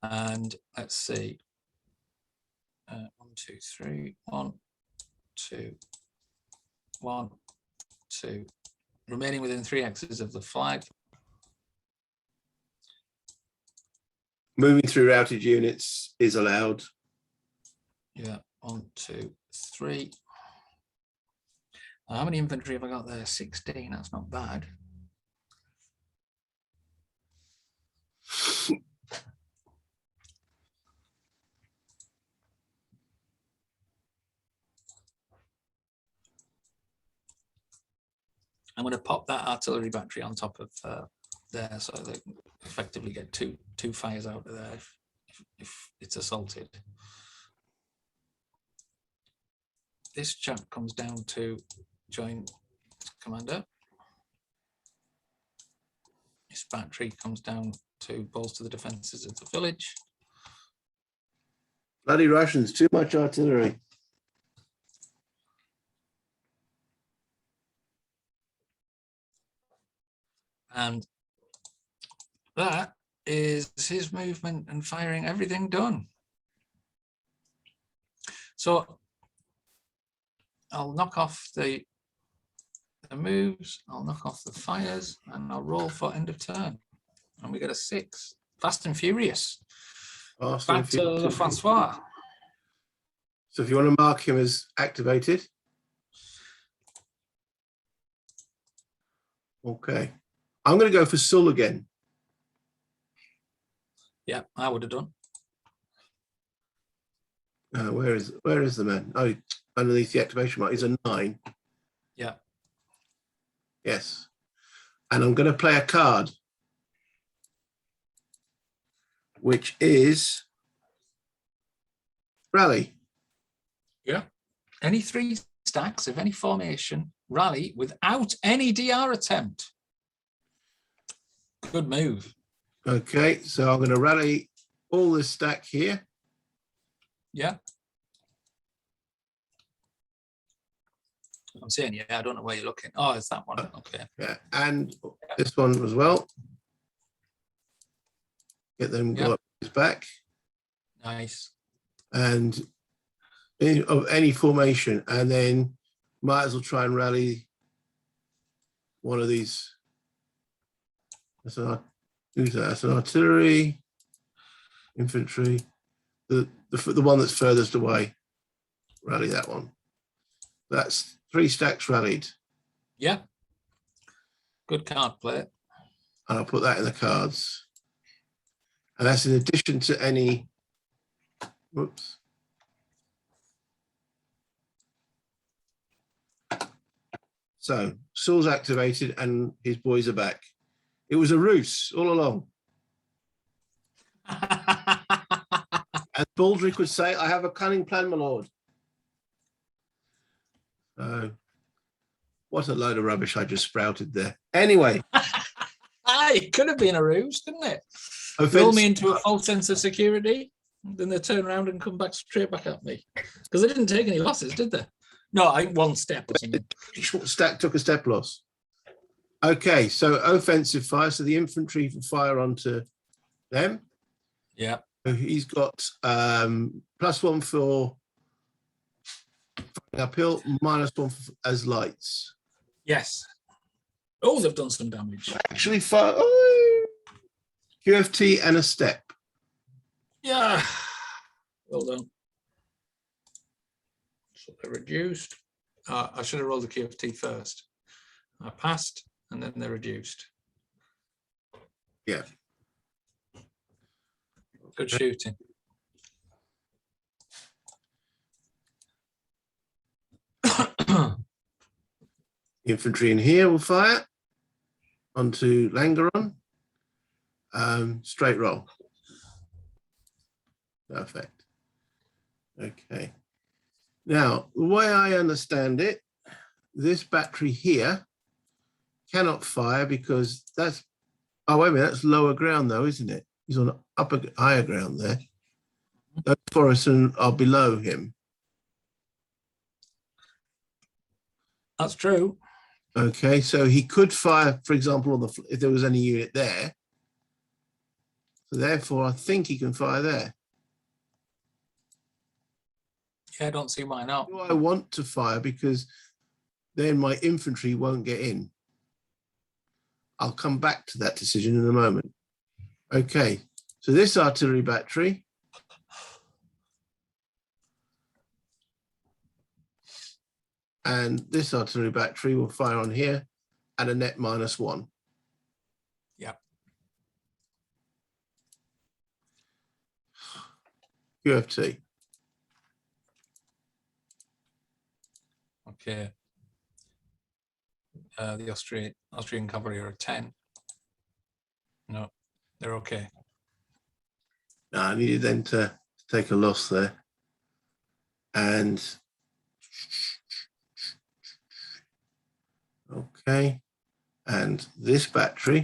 S2: And let's see. 1, 2, 3. 1, 2, 1, 2. Remaining within 3 hexes of the flag.
S1: Moving through routed units is allowed.
S2: Yeah, 1, 2, 3. How many infantry have I got there? 16. That's not bad. I'm going to pop that artillery battery on top of there, so they can effectively get two fires out of there if it's assaulted. This chap comes down to join commander. This battery comes down to bolster the defences of the village.
S1: Bloody Russians, too much artillery.
S2: And that is his movement and firing, everything done. So I'll knock off the moves, I'll knock off the fires, and I'll roll for end of turn. And we get a 6. Fast and furious. Back to Le Francois.
S1: So if you want to mark him as activated. Okay. I'm going to go for Sul again.
S2: Yeah, I would have done.
S1: Where is the man? Oh, underneath the activation mark is a 9.
S2: Yeah.
S1: Yes. And I'm going to play a card, which is rally.
S2: Yeah. Any 3 stacks of any formation, rally without any DR attempt. Good move.
S1: Okay, so I'm going to rally all this stack here.
S2: Yeah. I'm saying, yeah, I don't know where you're looking. Oh, it's that one. Okay.
S1: Yeah, and this one as well. Get them go up his back.
S2: Nice.
S1: And of any formation, and then might as well try and rally one of these. That's an artillery, infantry, the one that's furthest away. Rally that one. That's 3 stacks rallied.
S2: Yeah. Good card play.
S1: And I'll put that in the cards. And that's in addition to any. Whoops. So Saul's activated and his boys are back. It was a ruse all along. As Baldric would say, I have a cunning plan, my lord. What a load of rubbish I just sprouted there. Anyway.
S2: It could have been a ruse, couldn't it? Throw me into a false sense of security, then they turn around and come back straight back at me. Because they didn't take any losses, did they? No, I think 1 step or something.
S1: Stack took a step loss. Okay, so offensive fire. So the infantry fire onto them.
S2: Yeah.
S1: So he's got +1 for uphill, -1 as lights.
S2: Yes. Oh, they've done some damage.
S1: Actually, fire. QFT and a step.
S2: Yeah. Well done. So they're reduced. I should have rolled the QFT first. I passed, and then they're reduced.
S1: Yeah.
S2: Good shooting.
S1: Infantry in here will fire onto Langeron. Straight roll. Perfect. Okay. Now, the way I understand it, this battery here cannot fire because that's, oh, wait a minute, that's lower ground though, isn't it? He's on higher ground there. Those forests are below him.
S2: That's true.
S1: Okay, so he could fire, for example, on the if there was any unit there. So therefore, I think he can fire there.
S2: Yeah, I don't see why not.
S1: Do I want to fire because then my infantry won't get in? I'll come back to that decision in a moment. Okay, so this artillery battery and this artillery battery will fire on here at a net -1.
S2: Yeah.
S1: QFT.
S2: Okay. The Austrian cavalry are a 10. No, they're okay.
S1: No, I needed them to take a loss there. And okay. And this battery,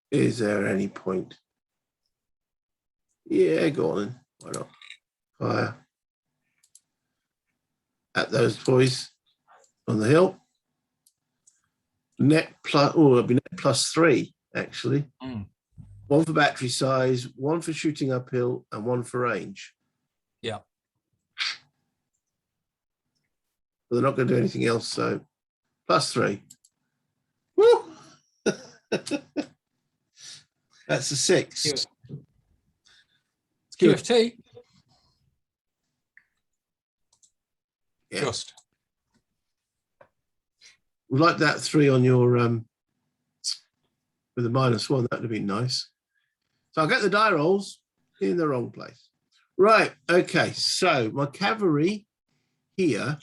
S1: is there any point? Yeah, go on then. Why not? Fire at those boys on the hill. Net plus, oh, it'll be net +3 actually. 1 for battery size, 1 for shooting uphill, and 1 for range.
S2: Yeah.
S1: But they're not going to do anything else, so +3. Woo! That's a 6.
S2: QFT.
S1: Yeah.
S2: Just.
S1: We'd like that 3 on your with a -1. That would have been nice. So I'll get the die rolls in the wrong place. Right. Okay. So my cavalry here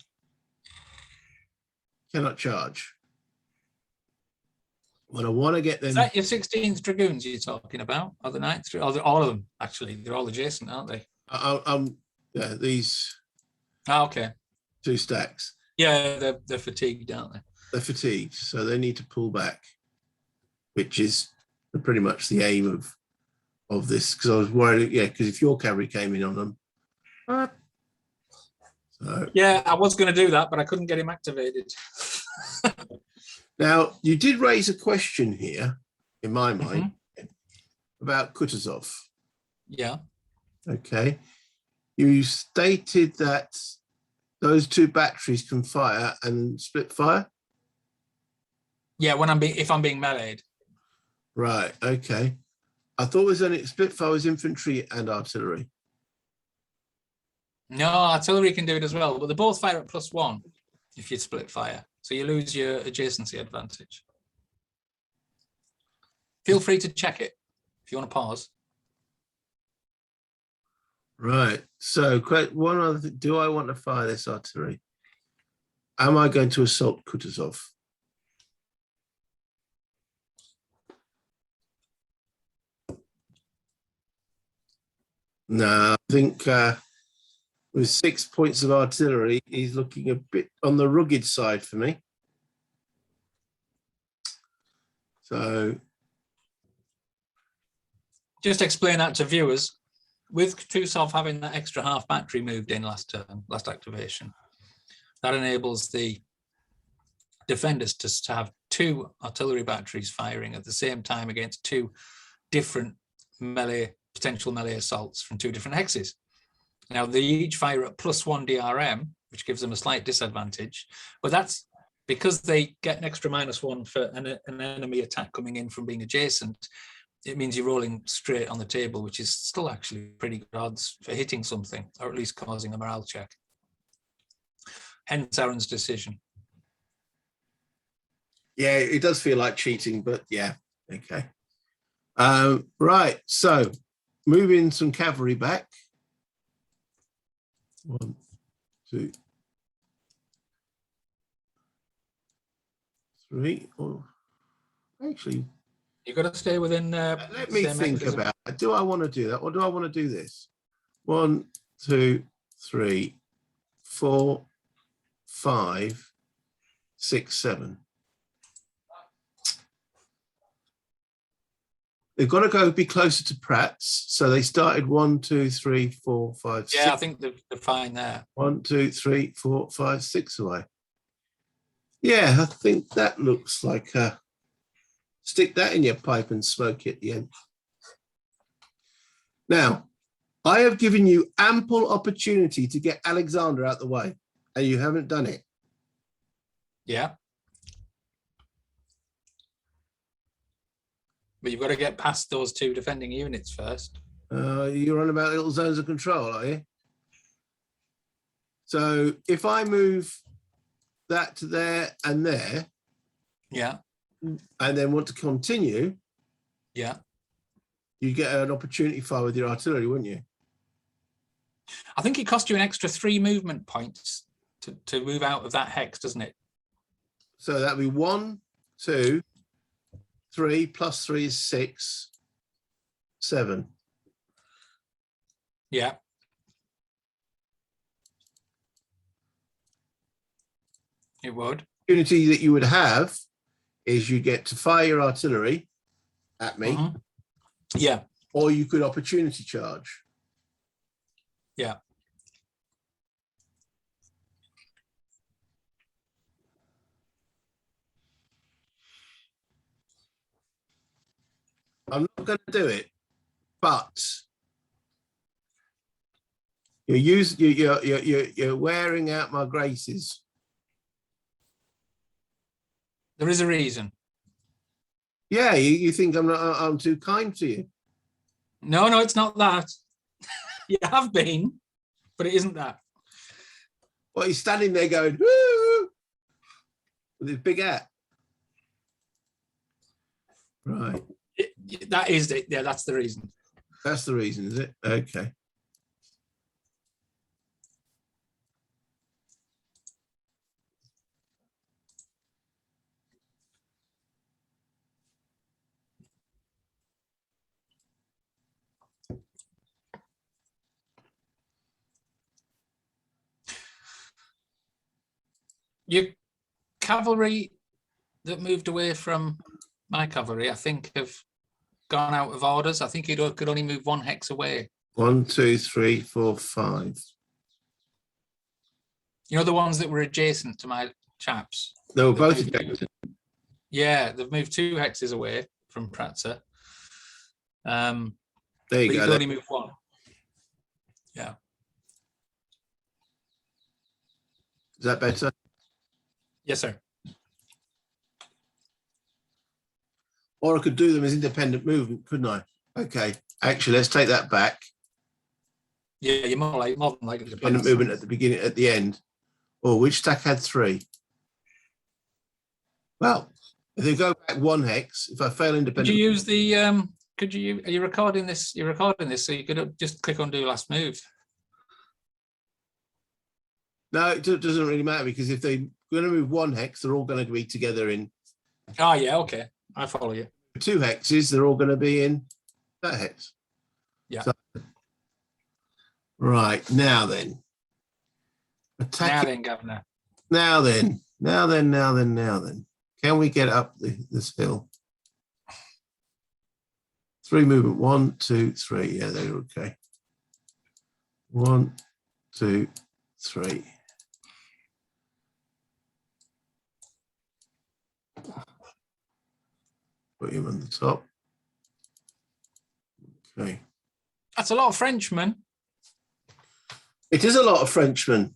S1: cannot charge. But I want to get them.
S2: Is that your 16th Dragoons you're talking about? Or the 9th? Or all of them, actually. They're all adjacent, aren't they?
S1: Yeah, these.
S2: Okay.
S1: 2 stacks.
S2: Yeah, they're fatigued, aren't they?
S1: They're fatigued, so they need to pull back, which is pretty much the aim of this. Because I was worried, yeah, because if your cavalry came in on them, So,
S2: Yeah, I was going to do that, but I couldn't get him activated.
S1: now, you did raise a question here, in my mind,
S2: Mhm.
S1: about Kurdisov.
S2: Yeah.
S1: Okay. You stated that those two batteries can fire and split fire.
S2: Yeah, if I'm being meleeed.
S1: Right. Okay. I thought it was only split fire was infantry and artillery.
S2: No, artillery can do it as well, but they both fire at +1 if you split fire. So you lose your adjacency advantage. Feel free to check it if you want to pause.
S1: Right. So, one other thing, do I want to fire this artillery? Am I going to assault Kurdisov? No, I think with 6 points of artillery, he's looking a bit on the rugged side for me. So,
S2: just explain that to viewers. With Kurdisov having that extra half battery moved in last activation, that enables the defenders to have 2 artillery batteries firing at the same time against 2 different potential melee assaults from 2 different hexes. Now they each fire at +1 DRM, which gives them a slight disadvantage, but that's because they get an extra -1 for an enemy attack coming in from being adjacent. It means you're rolling straight on the table, which is still actually pretty good odds for hitting something, or at least causing a morale check. Hence Aaron's decision.
S1: yeah, it does feel like cheating, but yeah, okay. Right, so moving some cavalry back. 1, 2, 3. Oh, actually,
S2: You've got to stay within.
S1: let me think about it. Do I want to do that, or do I want to do this? 1, 2, 3, 4, 5, 6, 7. They've got to be closer to Pratt's. So they started 1, 2, 3, 4, 5, 6.
S2: Yeah, I think they're fine there.
S1: 1, 2, 3, 4, 5, 6 away. Yeah, I think that looks like stick that in your pipe and smoke it at the end. Now, I have given you ample opportunity to get Alexander out the way, and you haven't done it.
S2: Yeah. But you've got to get past those 2 defending units first.
S1: You're on about little zones of control, are you? So if I move that to there and there,
S2: yeah,
S1: and then want to continue,
S2: yeah,
S1: you get an opportunity fire with your artillery, wouldn't you?
S2: I think it cost you an extra 3 movement points to move out of that hex, doesn't it?
S1: So that'd be 1, 2, 3 plus 3 is 6, 7.
S2: Yeah. It would.
S1: The opportunity that you would have is you get to fire your artillery at me.
S2: Mm-hmm. Yeah.
S1: Or you could opportunity charge.
S2: Yeah.
S1: I'm not going to do it, but you're wearing out my graces.
S2: There is a reason.
S1: Yeah, you think I'm too kind to you.
S2: No, it's not that. You have been, but it isn't that.
S1: Well, he's standing there going, woo, with his big hat. Right.
S2: That is it. Yeah, that's the reason.
S1: That's the reason, is it? Okay.
S2: Your cavalry that moved away from my cavalry, I think, have gone out of orders. I think you could only move 1 hex away.
S1: 1, 2, 3, 4, 5.
S2: You know, the ones that were adjacent to my chaps.
S1: They were both
S2: They've
S1: ejected.
S2: Yeah, they've moved 2 hexes away from Pratzer.
S1: There you
S2: But you
S1: go.
S2: can only move 1. Yeah.
S1: Is that better?
S2: Yes, sir.
S1: Or I could do them as independent movement, couldn't I? Okay. Actually, let's take that back.
S2: Yeah, you're more than likely to
S1: Independent
S2: pass.
S1: movement at the beginning, at the end. Or which stack had 3? Well, if they go back 1 hex, if I fail
S2: Could
S1: independent,
S2: you use the are you recording this? You're recording this, so you could just click on do last move.
S1: no, it doesn't really matter, because if they're going to move 1 hex, they're all going to be together in
S2: Oh yeah, okay. I follow you.
S1: 2 hexes, they're all going to be in that hex.
S2: Yeah.
S1: So, right, now then.
S2: Now then, Governor.
S1: Now then. Can we get up this hill? 3 movement. 1, 2, 3. Yeah, they're okay. 1, 2, 3. Put him on the top. Okay.
S2: That's a lot of Frenchmen.
S1: It is a lot of Frenchmen.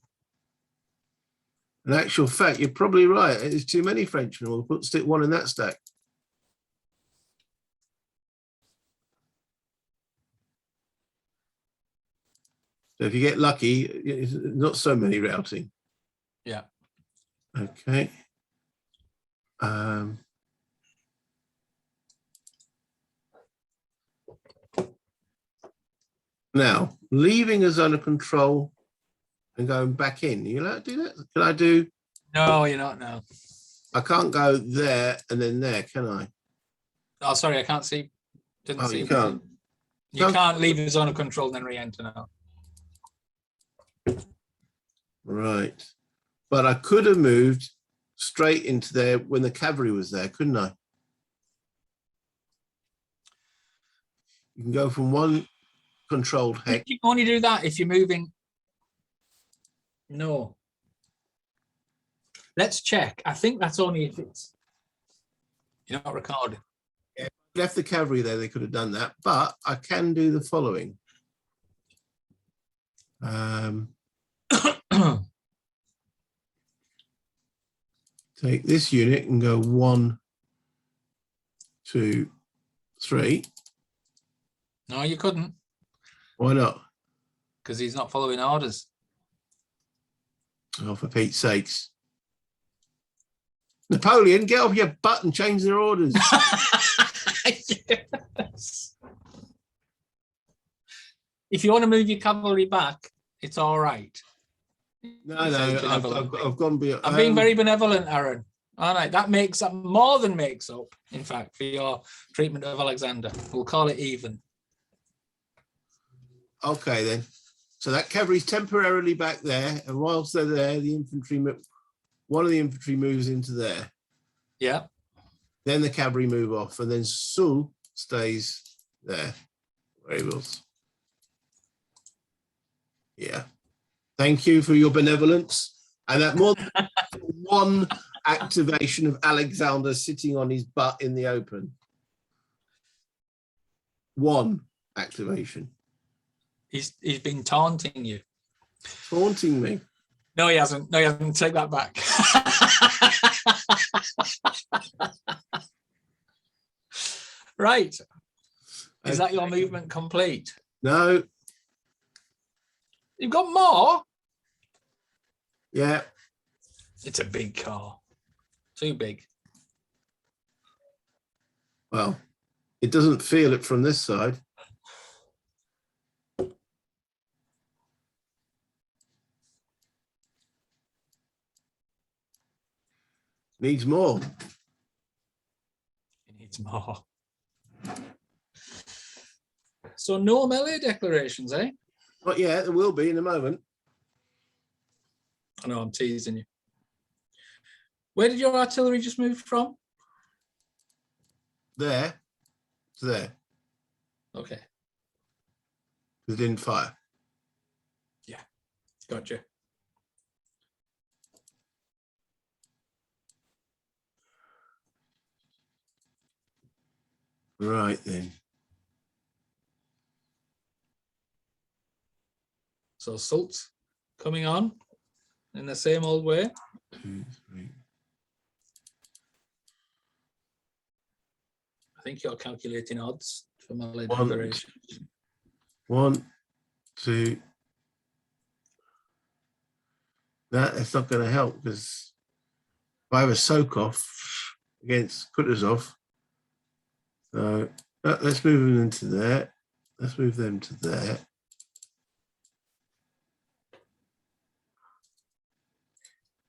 S1: In actual fact, you're probably right. It's too many Frenchmen. We'll stick 1 in that stack. So if you get lucky, it's not so many routing.
S2: Yeah.
S1: Okay. Now, leaving a zone of control and going back in. Are you allowed to do that? Can I do?
S2: No, you're not now.
S1: I can't go there and then there, can I?
S2: Oh, sorry, I can't see. Didn't
S1: Oh,
S2: see.
S1: you can't.
S2: You can't leave the zone of control and then re-enter now.
S1: Right. But I could have moved straight into there when the cavalry was there, couldn't I? You can go from 1 controlled hex.
S2: You can only do that if you're moving. No. Let's check. I think that's only if it's you're not recording.
S1: Left the cavalry there, they could have done that, but I can do the following. Take this unit and go 1, 2, 3.
S2: No, you couldn't,
S1: Why not?
S2: because he's not following orders.
S1: Oh, for Pete's sakes. Napoleon, get off your butt and change their orders.
S2: Yes. If you want to move your cavalry back, it's all right.
S1: No, I've gone beyond.
S2: I'm being very benevolent, Aaron. All right, that makes up more than makes up, in fact, for your treatment of Alexander. We'll call it even.
S1: Okay, then. So that cavalry's temporarily back there, and whilst they're there, the infantry, one of the infantry moves into there.
S2: Yeah.
S1: Then the cavalry move off, and then Sul stays there where he was. Yeah. Thank you for your benevolence. And that more than 1 activation of Alexander sitting on his butt in the open. 1 activation.
S2: He's been taunting you.
S1: Taunting me.
S2: No, he hasn't. No, he hasn't. Take that back. Right. Is that your movement complete?
S1: No.
S2: You've got more?
S1: Yeah.
S2: It's a big car. Too big.
S1: Well, it doesn't feel it from this side. Needs more.
S2: It needs more. So no melee declarations, eh?
S1: But yeah, there will be in a moment.
S2: I know, I'm teasing you. Where did your artillery just move from?
S1: There to there.
S2: Okay.
S1: It didn't fire.
S2: Yeah, gotcha.
S1: Right then.
S2: So assault coming on in the same old way.
S1: 2, 3.
S2: I think you're calculating odds for melee
S1: 1,
S2: declaration.
S1: 1, 2. That's not going to help because if I have a soak off against Kurdisov, so let's move them into there. Let's move them to there.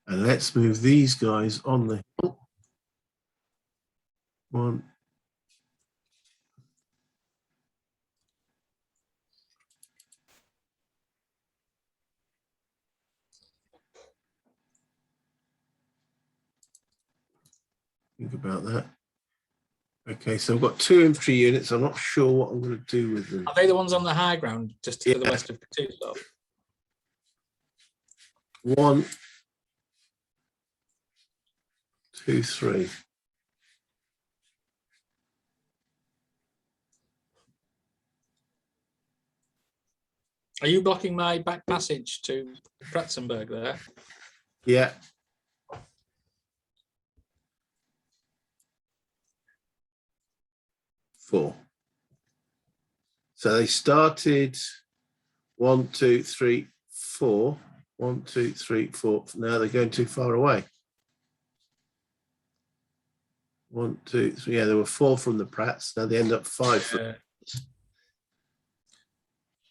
S1: And let's move these guys on the hill. 1. Think about that. Okay, so I've got 2 infantry units. I'm not sure what I'm going to do with them.
S2: Are they the ones on the high ground just to the
S1: Yeah.
S2: west of Kurdisov?
S1: 1, 2, 3.
S2: Are you blocking my back passage to Pratzenberg there?
S1: Yeah. 4. So they started 1, 2, 3, 4. 1, 2, 3, 4. Now they're going too far away. 1, 2, 3. Yeah, there were 4 from the Prats. Now they end up 5. From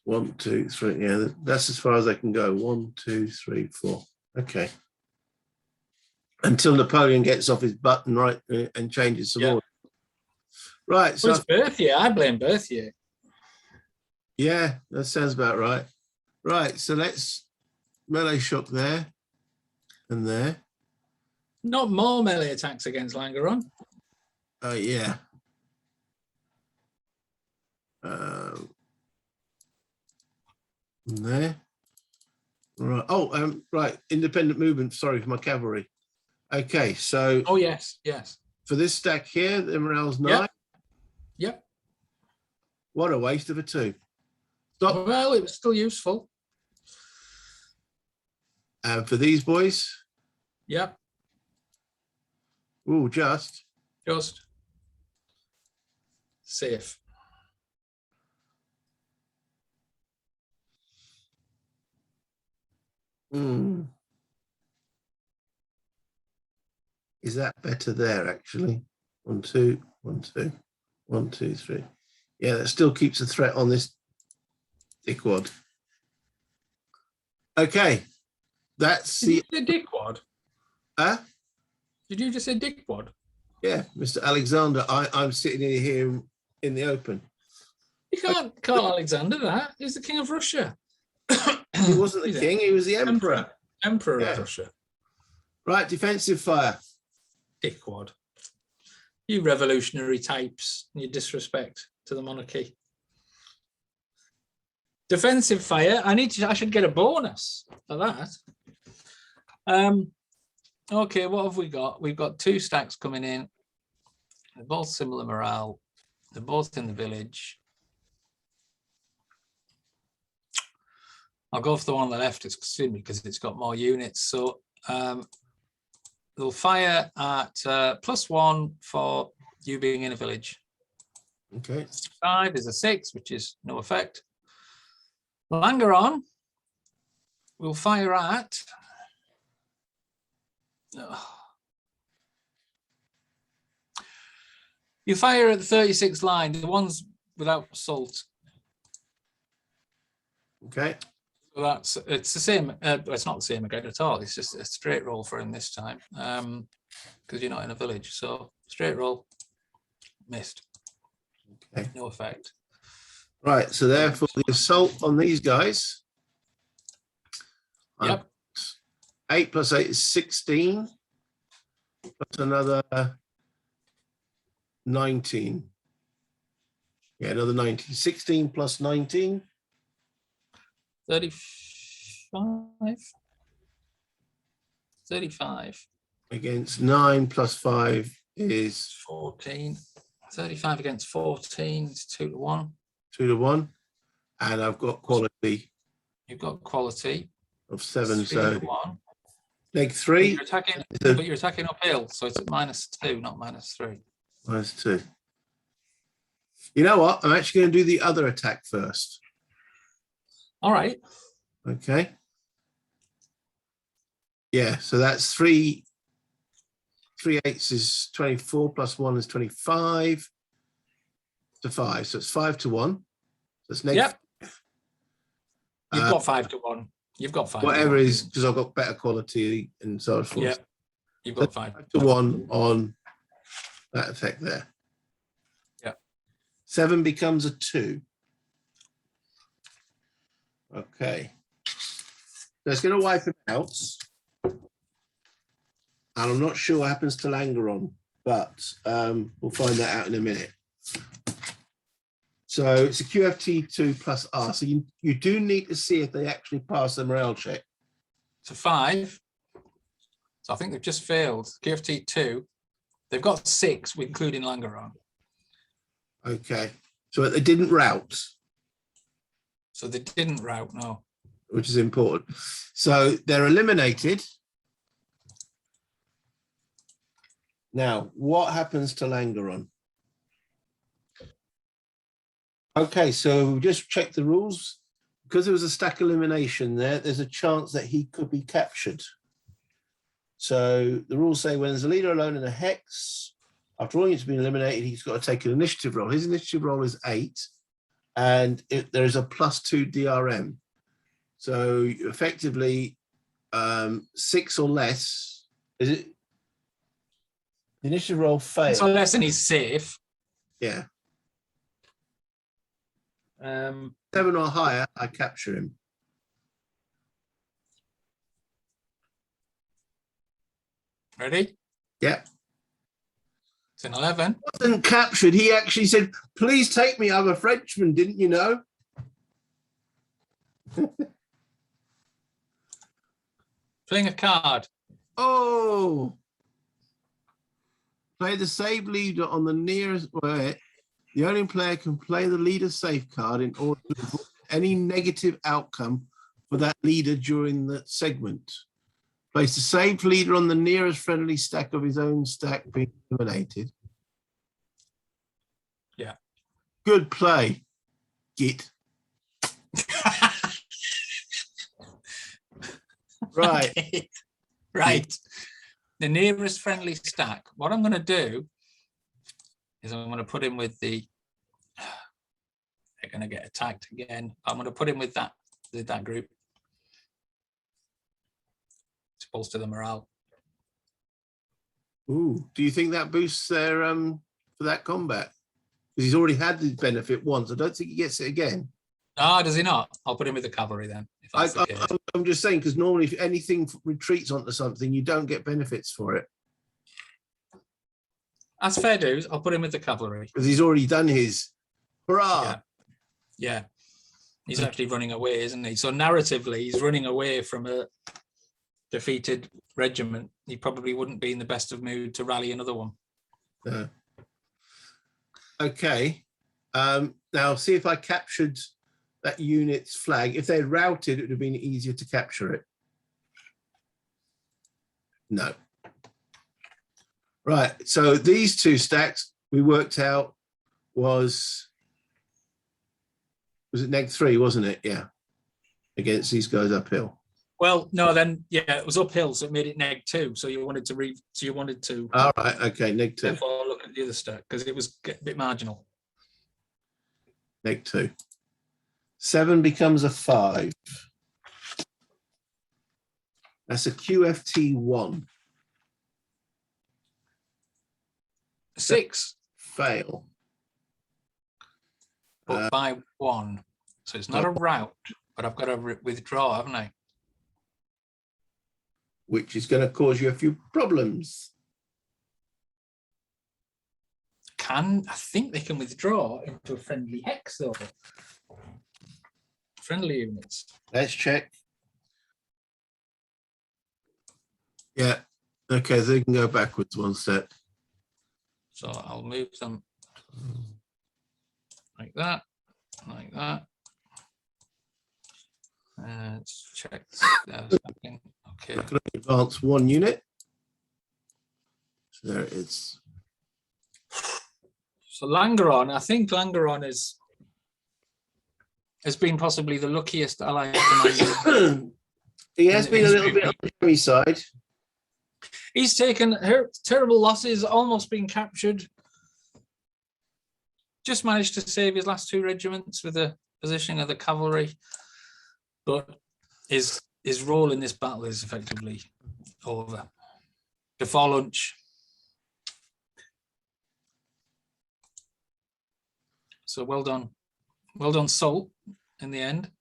S1: 1, 2, 3. Yeah, that's as far as I can go. 1, 2, 3, 4. Okay. Until Napoleon gets off his butt and and changes some order. Right. So
S2: it's Berthier. I blame Berthier.
S1: yeah, that sounds about right. Right. So let's melee shock there and there.
S2: Not more melee attacks against Langeron.
S1: Yeah. There. Right. Oh, right. Independent movement. Sorry for my cavalry. Okay. So.
S2: Oh yes, yes.
S1: For this stack here, the morale's 9.
S2: Yep. Yep.
S1: What a waste of a 2. Stop.
S2: Well, it was still useful.
S1: And for these boys.
S2: Yep.
S1: Oh, just
S2: safe.
S1: Is that better there, actually? 1, 2, 1, 2, 1, 2, 3. Yeah, that still keeps a threat on this dickwad. Okay, that's
S2: Did you say dickwad?
S1: Huh?
S2: Did you just say dickwad?
S1: Yeah, Mr. Alexander, I'm sitting here in the open.
S2: You can't call Alexander that. He's the king of Russia.
S1: He wasn't the king, he was the emperor.
S2: Emperor of Russia.
S1: Right, defensive fire.
S2: Dickwad. You revolutionary types, and your disrespect to the monarchy. Defensive fire. I should get a bonus for that. Okay, what have we got? We've got 2 stacks coming in. They're both similar morale. They're both in the village. I'll go for the one on the left, because it's got more units. So they'll fire at +1 for you being in a village.
S1: Okay.
S2: 5 is a 6, which is no effect. Langeron will fire at. You fire at the 36th line, the ones without assault.
S1: Okay.
S2: So it's the same. It's not the same again at all. It's just a straight roll for him this time, because you're not in a village. So straight roll, missed.
S1: Okay.
S2: No effect.
S1: Right. So therefore, the assault on these guys.
S2: Yep.
S1: 8 + 8 is 16. Plus another 19. Yeah, another 19. 16 + 19.
S2: 35. 35.
S1: Against 9 + 5 is
S2: 14. 35 against 14. It's 2-1.
S1: 2-1. And I've got quality
S2: You've got quality
S1: of 7.
S2: It's
S1: So
S2: 3-1.
S1: neg
S2: But
S1: 3.
S2: you're attacking,
S1: So-
S2: but you're attacking uphill, so it's at -2, not -3.
S1: -2. You know what? I'm actually going to do the other attack first.
S2: All right.
S1: Okay. Yeah, so that's 3 8s is 24 plus 1 is 25 to 5. So it's 5-1. So it's negative.
S2: Yep. You've got 5-1. You've got 5.
S1: Whatever is, because I've got better quality and so forth.
S2: Yeah. You've got 5.
S1: 5-1 on that effect there.
S2: Yeah.
S1: 7 becomes a 2. Okay. So it's going to wipe him out. And I'm not sure what happens to Langeron, but we'll find that out in a minute. So it's a QFT2 plus R. So you do need to see if they actually pass the morale check.
S2: To 5. So I think they've just failed. QFT2. They've got 6, including Langeron.
S1: Okay. So they didn't rout,
S2: So they didn't rout, no.
S1: which is important. So they're eliminated. Now, what happens to Langeron? Okay, so just check the rules. Because there was a stack elimination there, there's a chance that he could be captured. So the rules say when there's a leader alone in a hex, after all units have been eliminated, he's got to take an initiative roll. His initiative roll is 8, and there is a +2 DRM. So effectively, 6 or less, is it? The initiative roll fails.
S2: So less than he's safe.
S1: Yeah.
S2: 7
S1: or higher, I capture him.
S2: Ready?
S1: Yeah.
S2: It's an 11.
S1: Wasn't captured. He actually said, "Please take me. I'm a Frenchman. Didn't you know?"
S2: Playing a card.
S1: Oh. Play the save leader on the nearest way. The only player can play the leader safe card in order to avoid any negative outcome for that leader during the segment. Place the saved leader on the nearest friendly stack of his own stack being eliminated.
S2: Yeah.
S1: Good play, Git. Right.
S2: Okay. Right. The nearest friendly stack. What I'm going to do is I'm going to put him with the. They're going to get attacked again. I'm going to put him with that group to bolster the morale.
S1: Ooh, do you think that boosts their for that combat? Because he's already had the benefit once. I don't think he gets it again.
S2: Ah, does he not? I'll put him with the cavalry then. If that's the case.
S1: I'm just saying, because normally if anything retreats onto something, you don't get benefits for it.
S2: That's fair dues. I'll put him with the cavalry.
S1: Because he's already done his. Hurrah!
S2: Yeah. He's actually running away, isn't he? So narratively, he's running away from a defeated regiment. He probably wouldn't be in the best of mood to rally another one.
S1: Okay. Now see if I captured that unit's flag. If they'd routed, it would have been easier to capture it. No. Right. So these two stacks we worked out was it neg 3, wasn't it? Yeah. Against these guys uphill.
S2: Well, no, then it was uphill, so it made it neg 2. So you wanted to
S1: All right. Okay. Neg 2.
S2: therefore look at the other stack because it was a bit marginal.
S1: Neg 2. 7 becomes a 5. That's a QFT1.
S2: 6,
S1: Fail.
S2: but by 1. So it's not a rout, but I've got to withdraw, haven't I?
S1: Which is going to cause you a few problems.
S2: I think they can withdraw into a friendly hex, though. Friendly units.
S1: Let's check. Yeah. Okay, so they can go backwards one step.
S2: So I'll move them Like that, like that. Let's check. Okay.
S1: I can advance 1 unit. So there it is.
S2: So Langeron, I think Langeron has been possibly the luckiest ally.
S1: He has been a little bit on the enemy side.
S2: He's taken terrible losses, almost been captured. Just managed to save his last 2 regiments with the positioning of the cavalry, but his role in this battle is effectively over. Before lunch. So well done, Salt, in the end.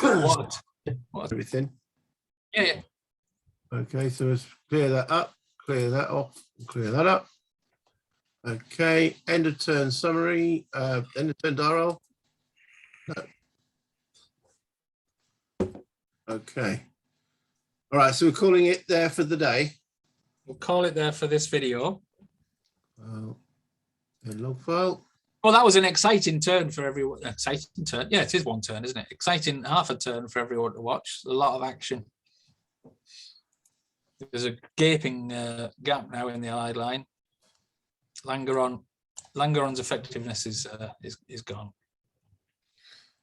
S2: What
S1: Everything.
S2: Yeah.
S1: Okay, so let's clear that up, clear that off, clear that up. Okay, end of turn summary, end of turn dial. No. Okay. All right, so we're calling it there for the day.
S2: We'll call it there for this video.
S1: Log file.
S2: Well, that was an exciting turn for everyone. Exciting turn. Yeah, it is 1 turn, isn't it? Exciting half a turn for everyone to watch. A lot of action. There's a gaping gap now in the Allied line. Langeron's effectiveness is gone.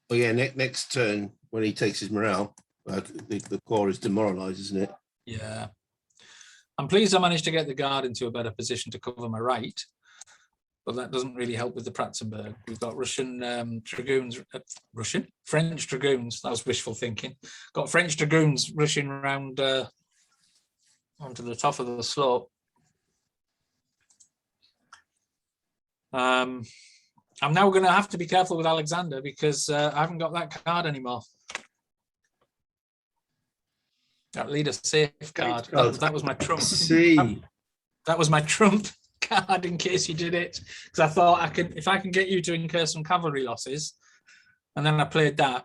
S1: Oh yeah, next turn when he takes his morale, the core is demoralised, isn't it?
S2: Yeah. I'm pleased I managed to get the guard into a better position to cover my right, but that doesn't really help with the Pratzenberg. We've got French dragoons. That was wishful thinking. Got French dragoons rushing around onto the top of the slope. I'm now going to have to be careful with Alexander because I haven't got that card anymore. That leader safe card. That was my trump. That was my trump card in case you did it, because I thought if I can get you to incur some cavalry losses, and then I played that.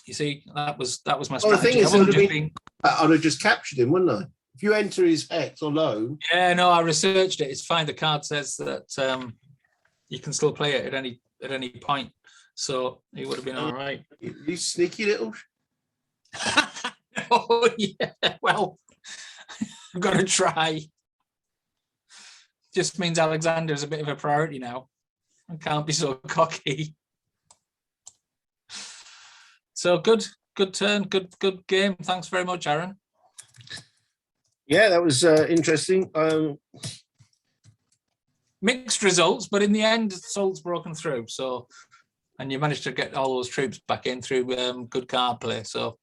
S2: You see, that was my strategy.
S1: Well, the thing is, I'd have just captured him, wouldn't I? If you enter his hex or low.
S2: Yeah, no, I researched it. It's fine. The card says that you can still play it at any point, so it would have been all right.
S1: You sneaky little.
S2: Oh yeah, well, I've got to try. Just means Alexander's a bit of a priority now. I can't be so cocky. So good turn, good game. Thanks very much, Aaron.
S1: Yeah, that was interesting.
S2: Mixed results, but in the end, Salt's broken through. So, and you managed to get all those troops back in through good card play. So,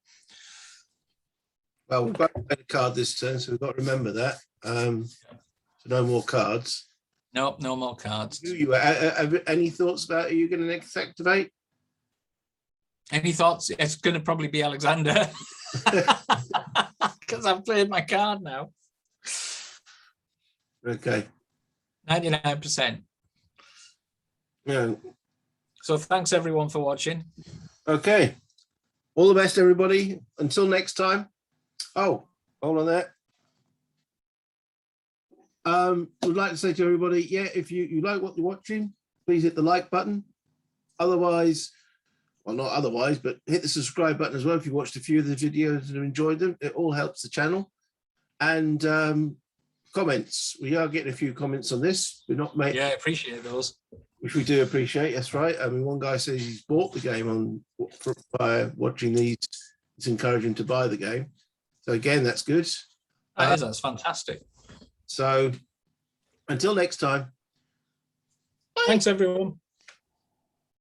S1: well, we've got a card this turn, so we've got to remember that. So no more cards.
S2: No more cards.
S1: You have any thoughts about are you going to next activate?
S2: Any thoughts? It's going to probably be Alexander because I've played my card now.
S1: Okay.
S2: 99%.
S1: Yeah.
S2: So thanks everyone for watching.
S1: Okay. All the best, everybody. Until next time. Oh, hold on there. Would like to say to everybody, yeah, if you like what you're watching, please hit the like button. Otherwise, well, not otherwise, but hit the subscribe button as well if you watched a few of the videos and enjoyed them. It all helps the channel. And comments. We are getting a few comments on this. We're not making.
S2: Yeah, I appreciate those.
S1: Which we do appreciate. That's right. I mean, one guy says he's bought the game by watching these. It's encouraging to buy the game. So again, that's good.
S2: That's fantastic.
S1: So until next time.
S2: Thanks, everyone.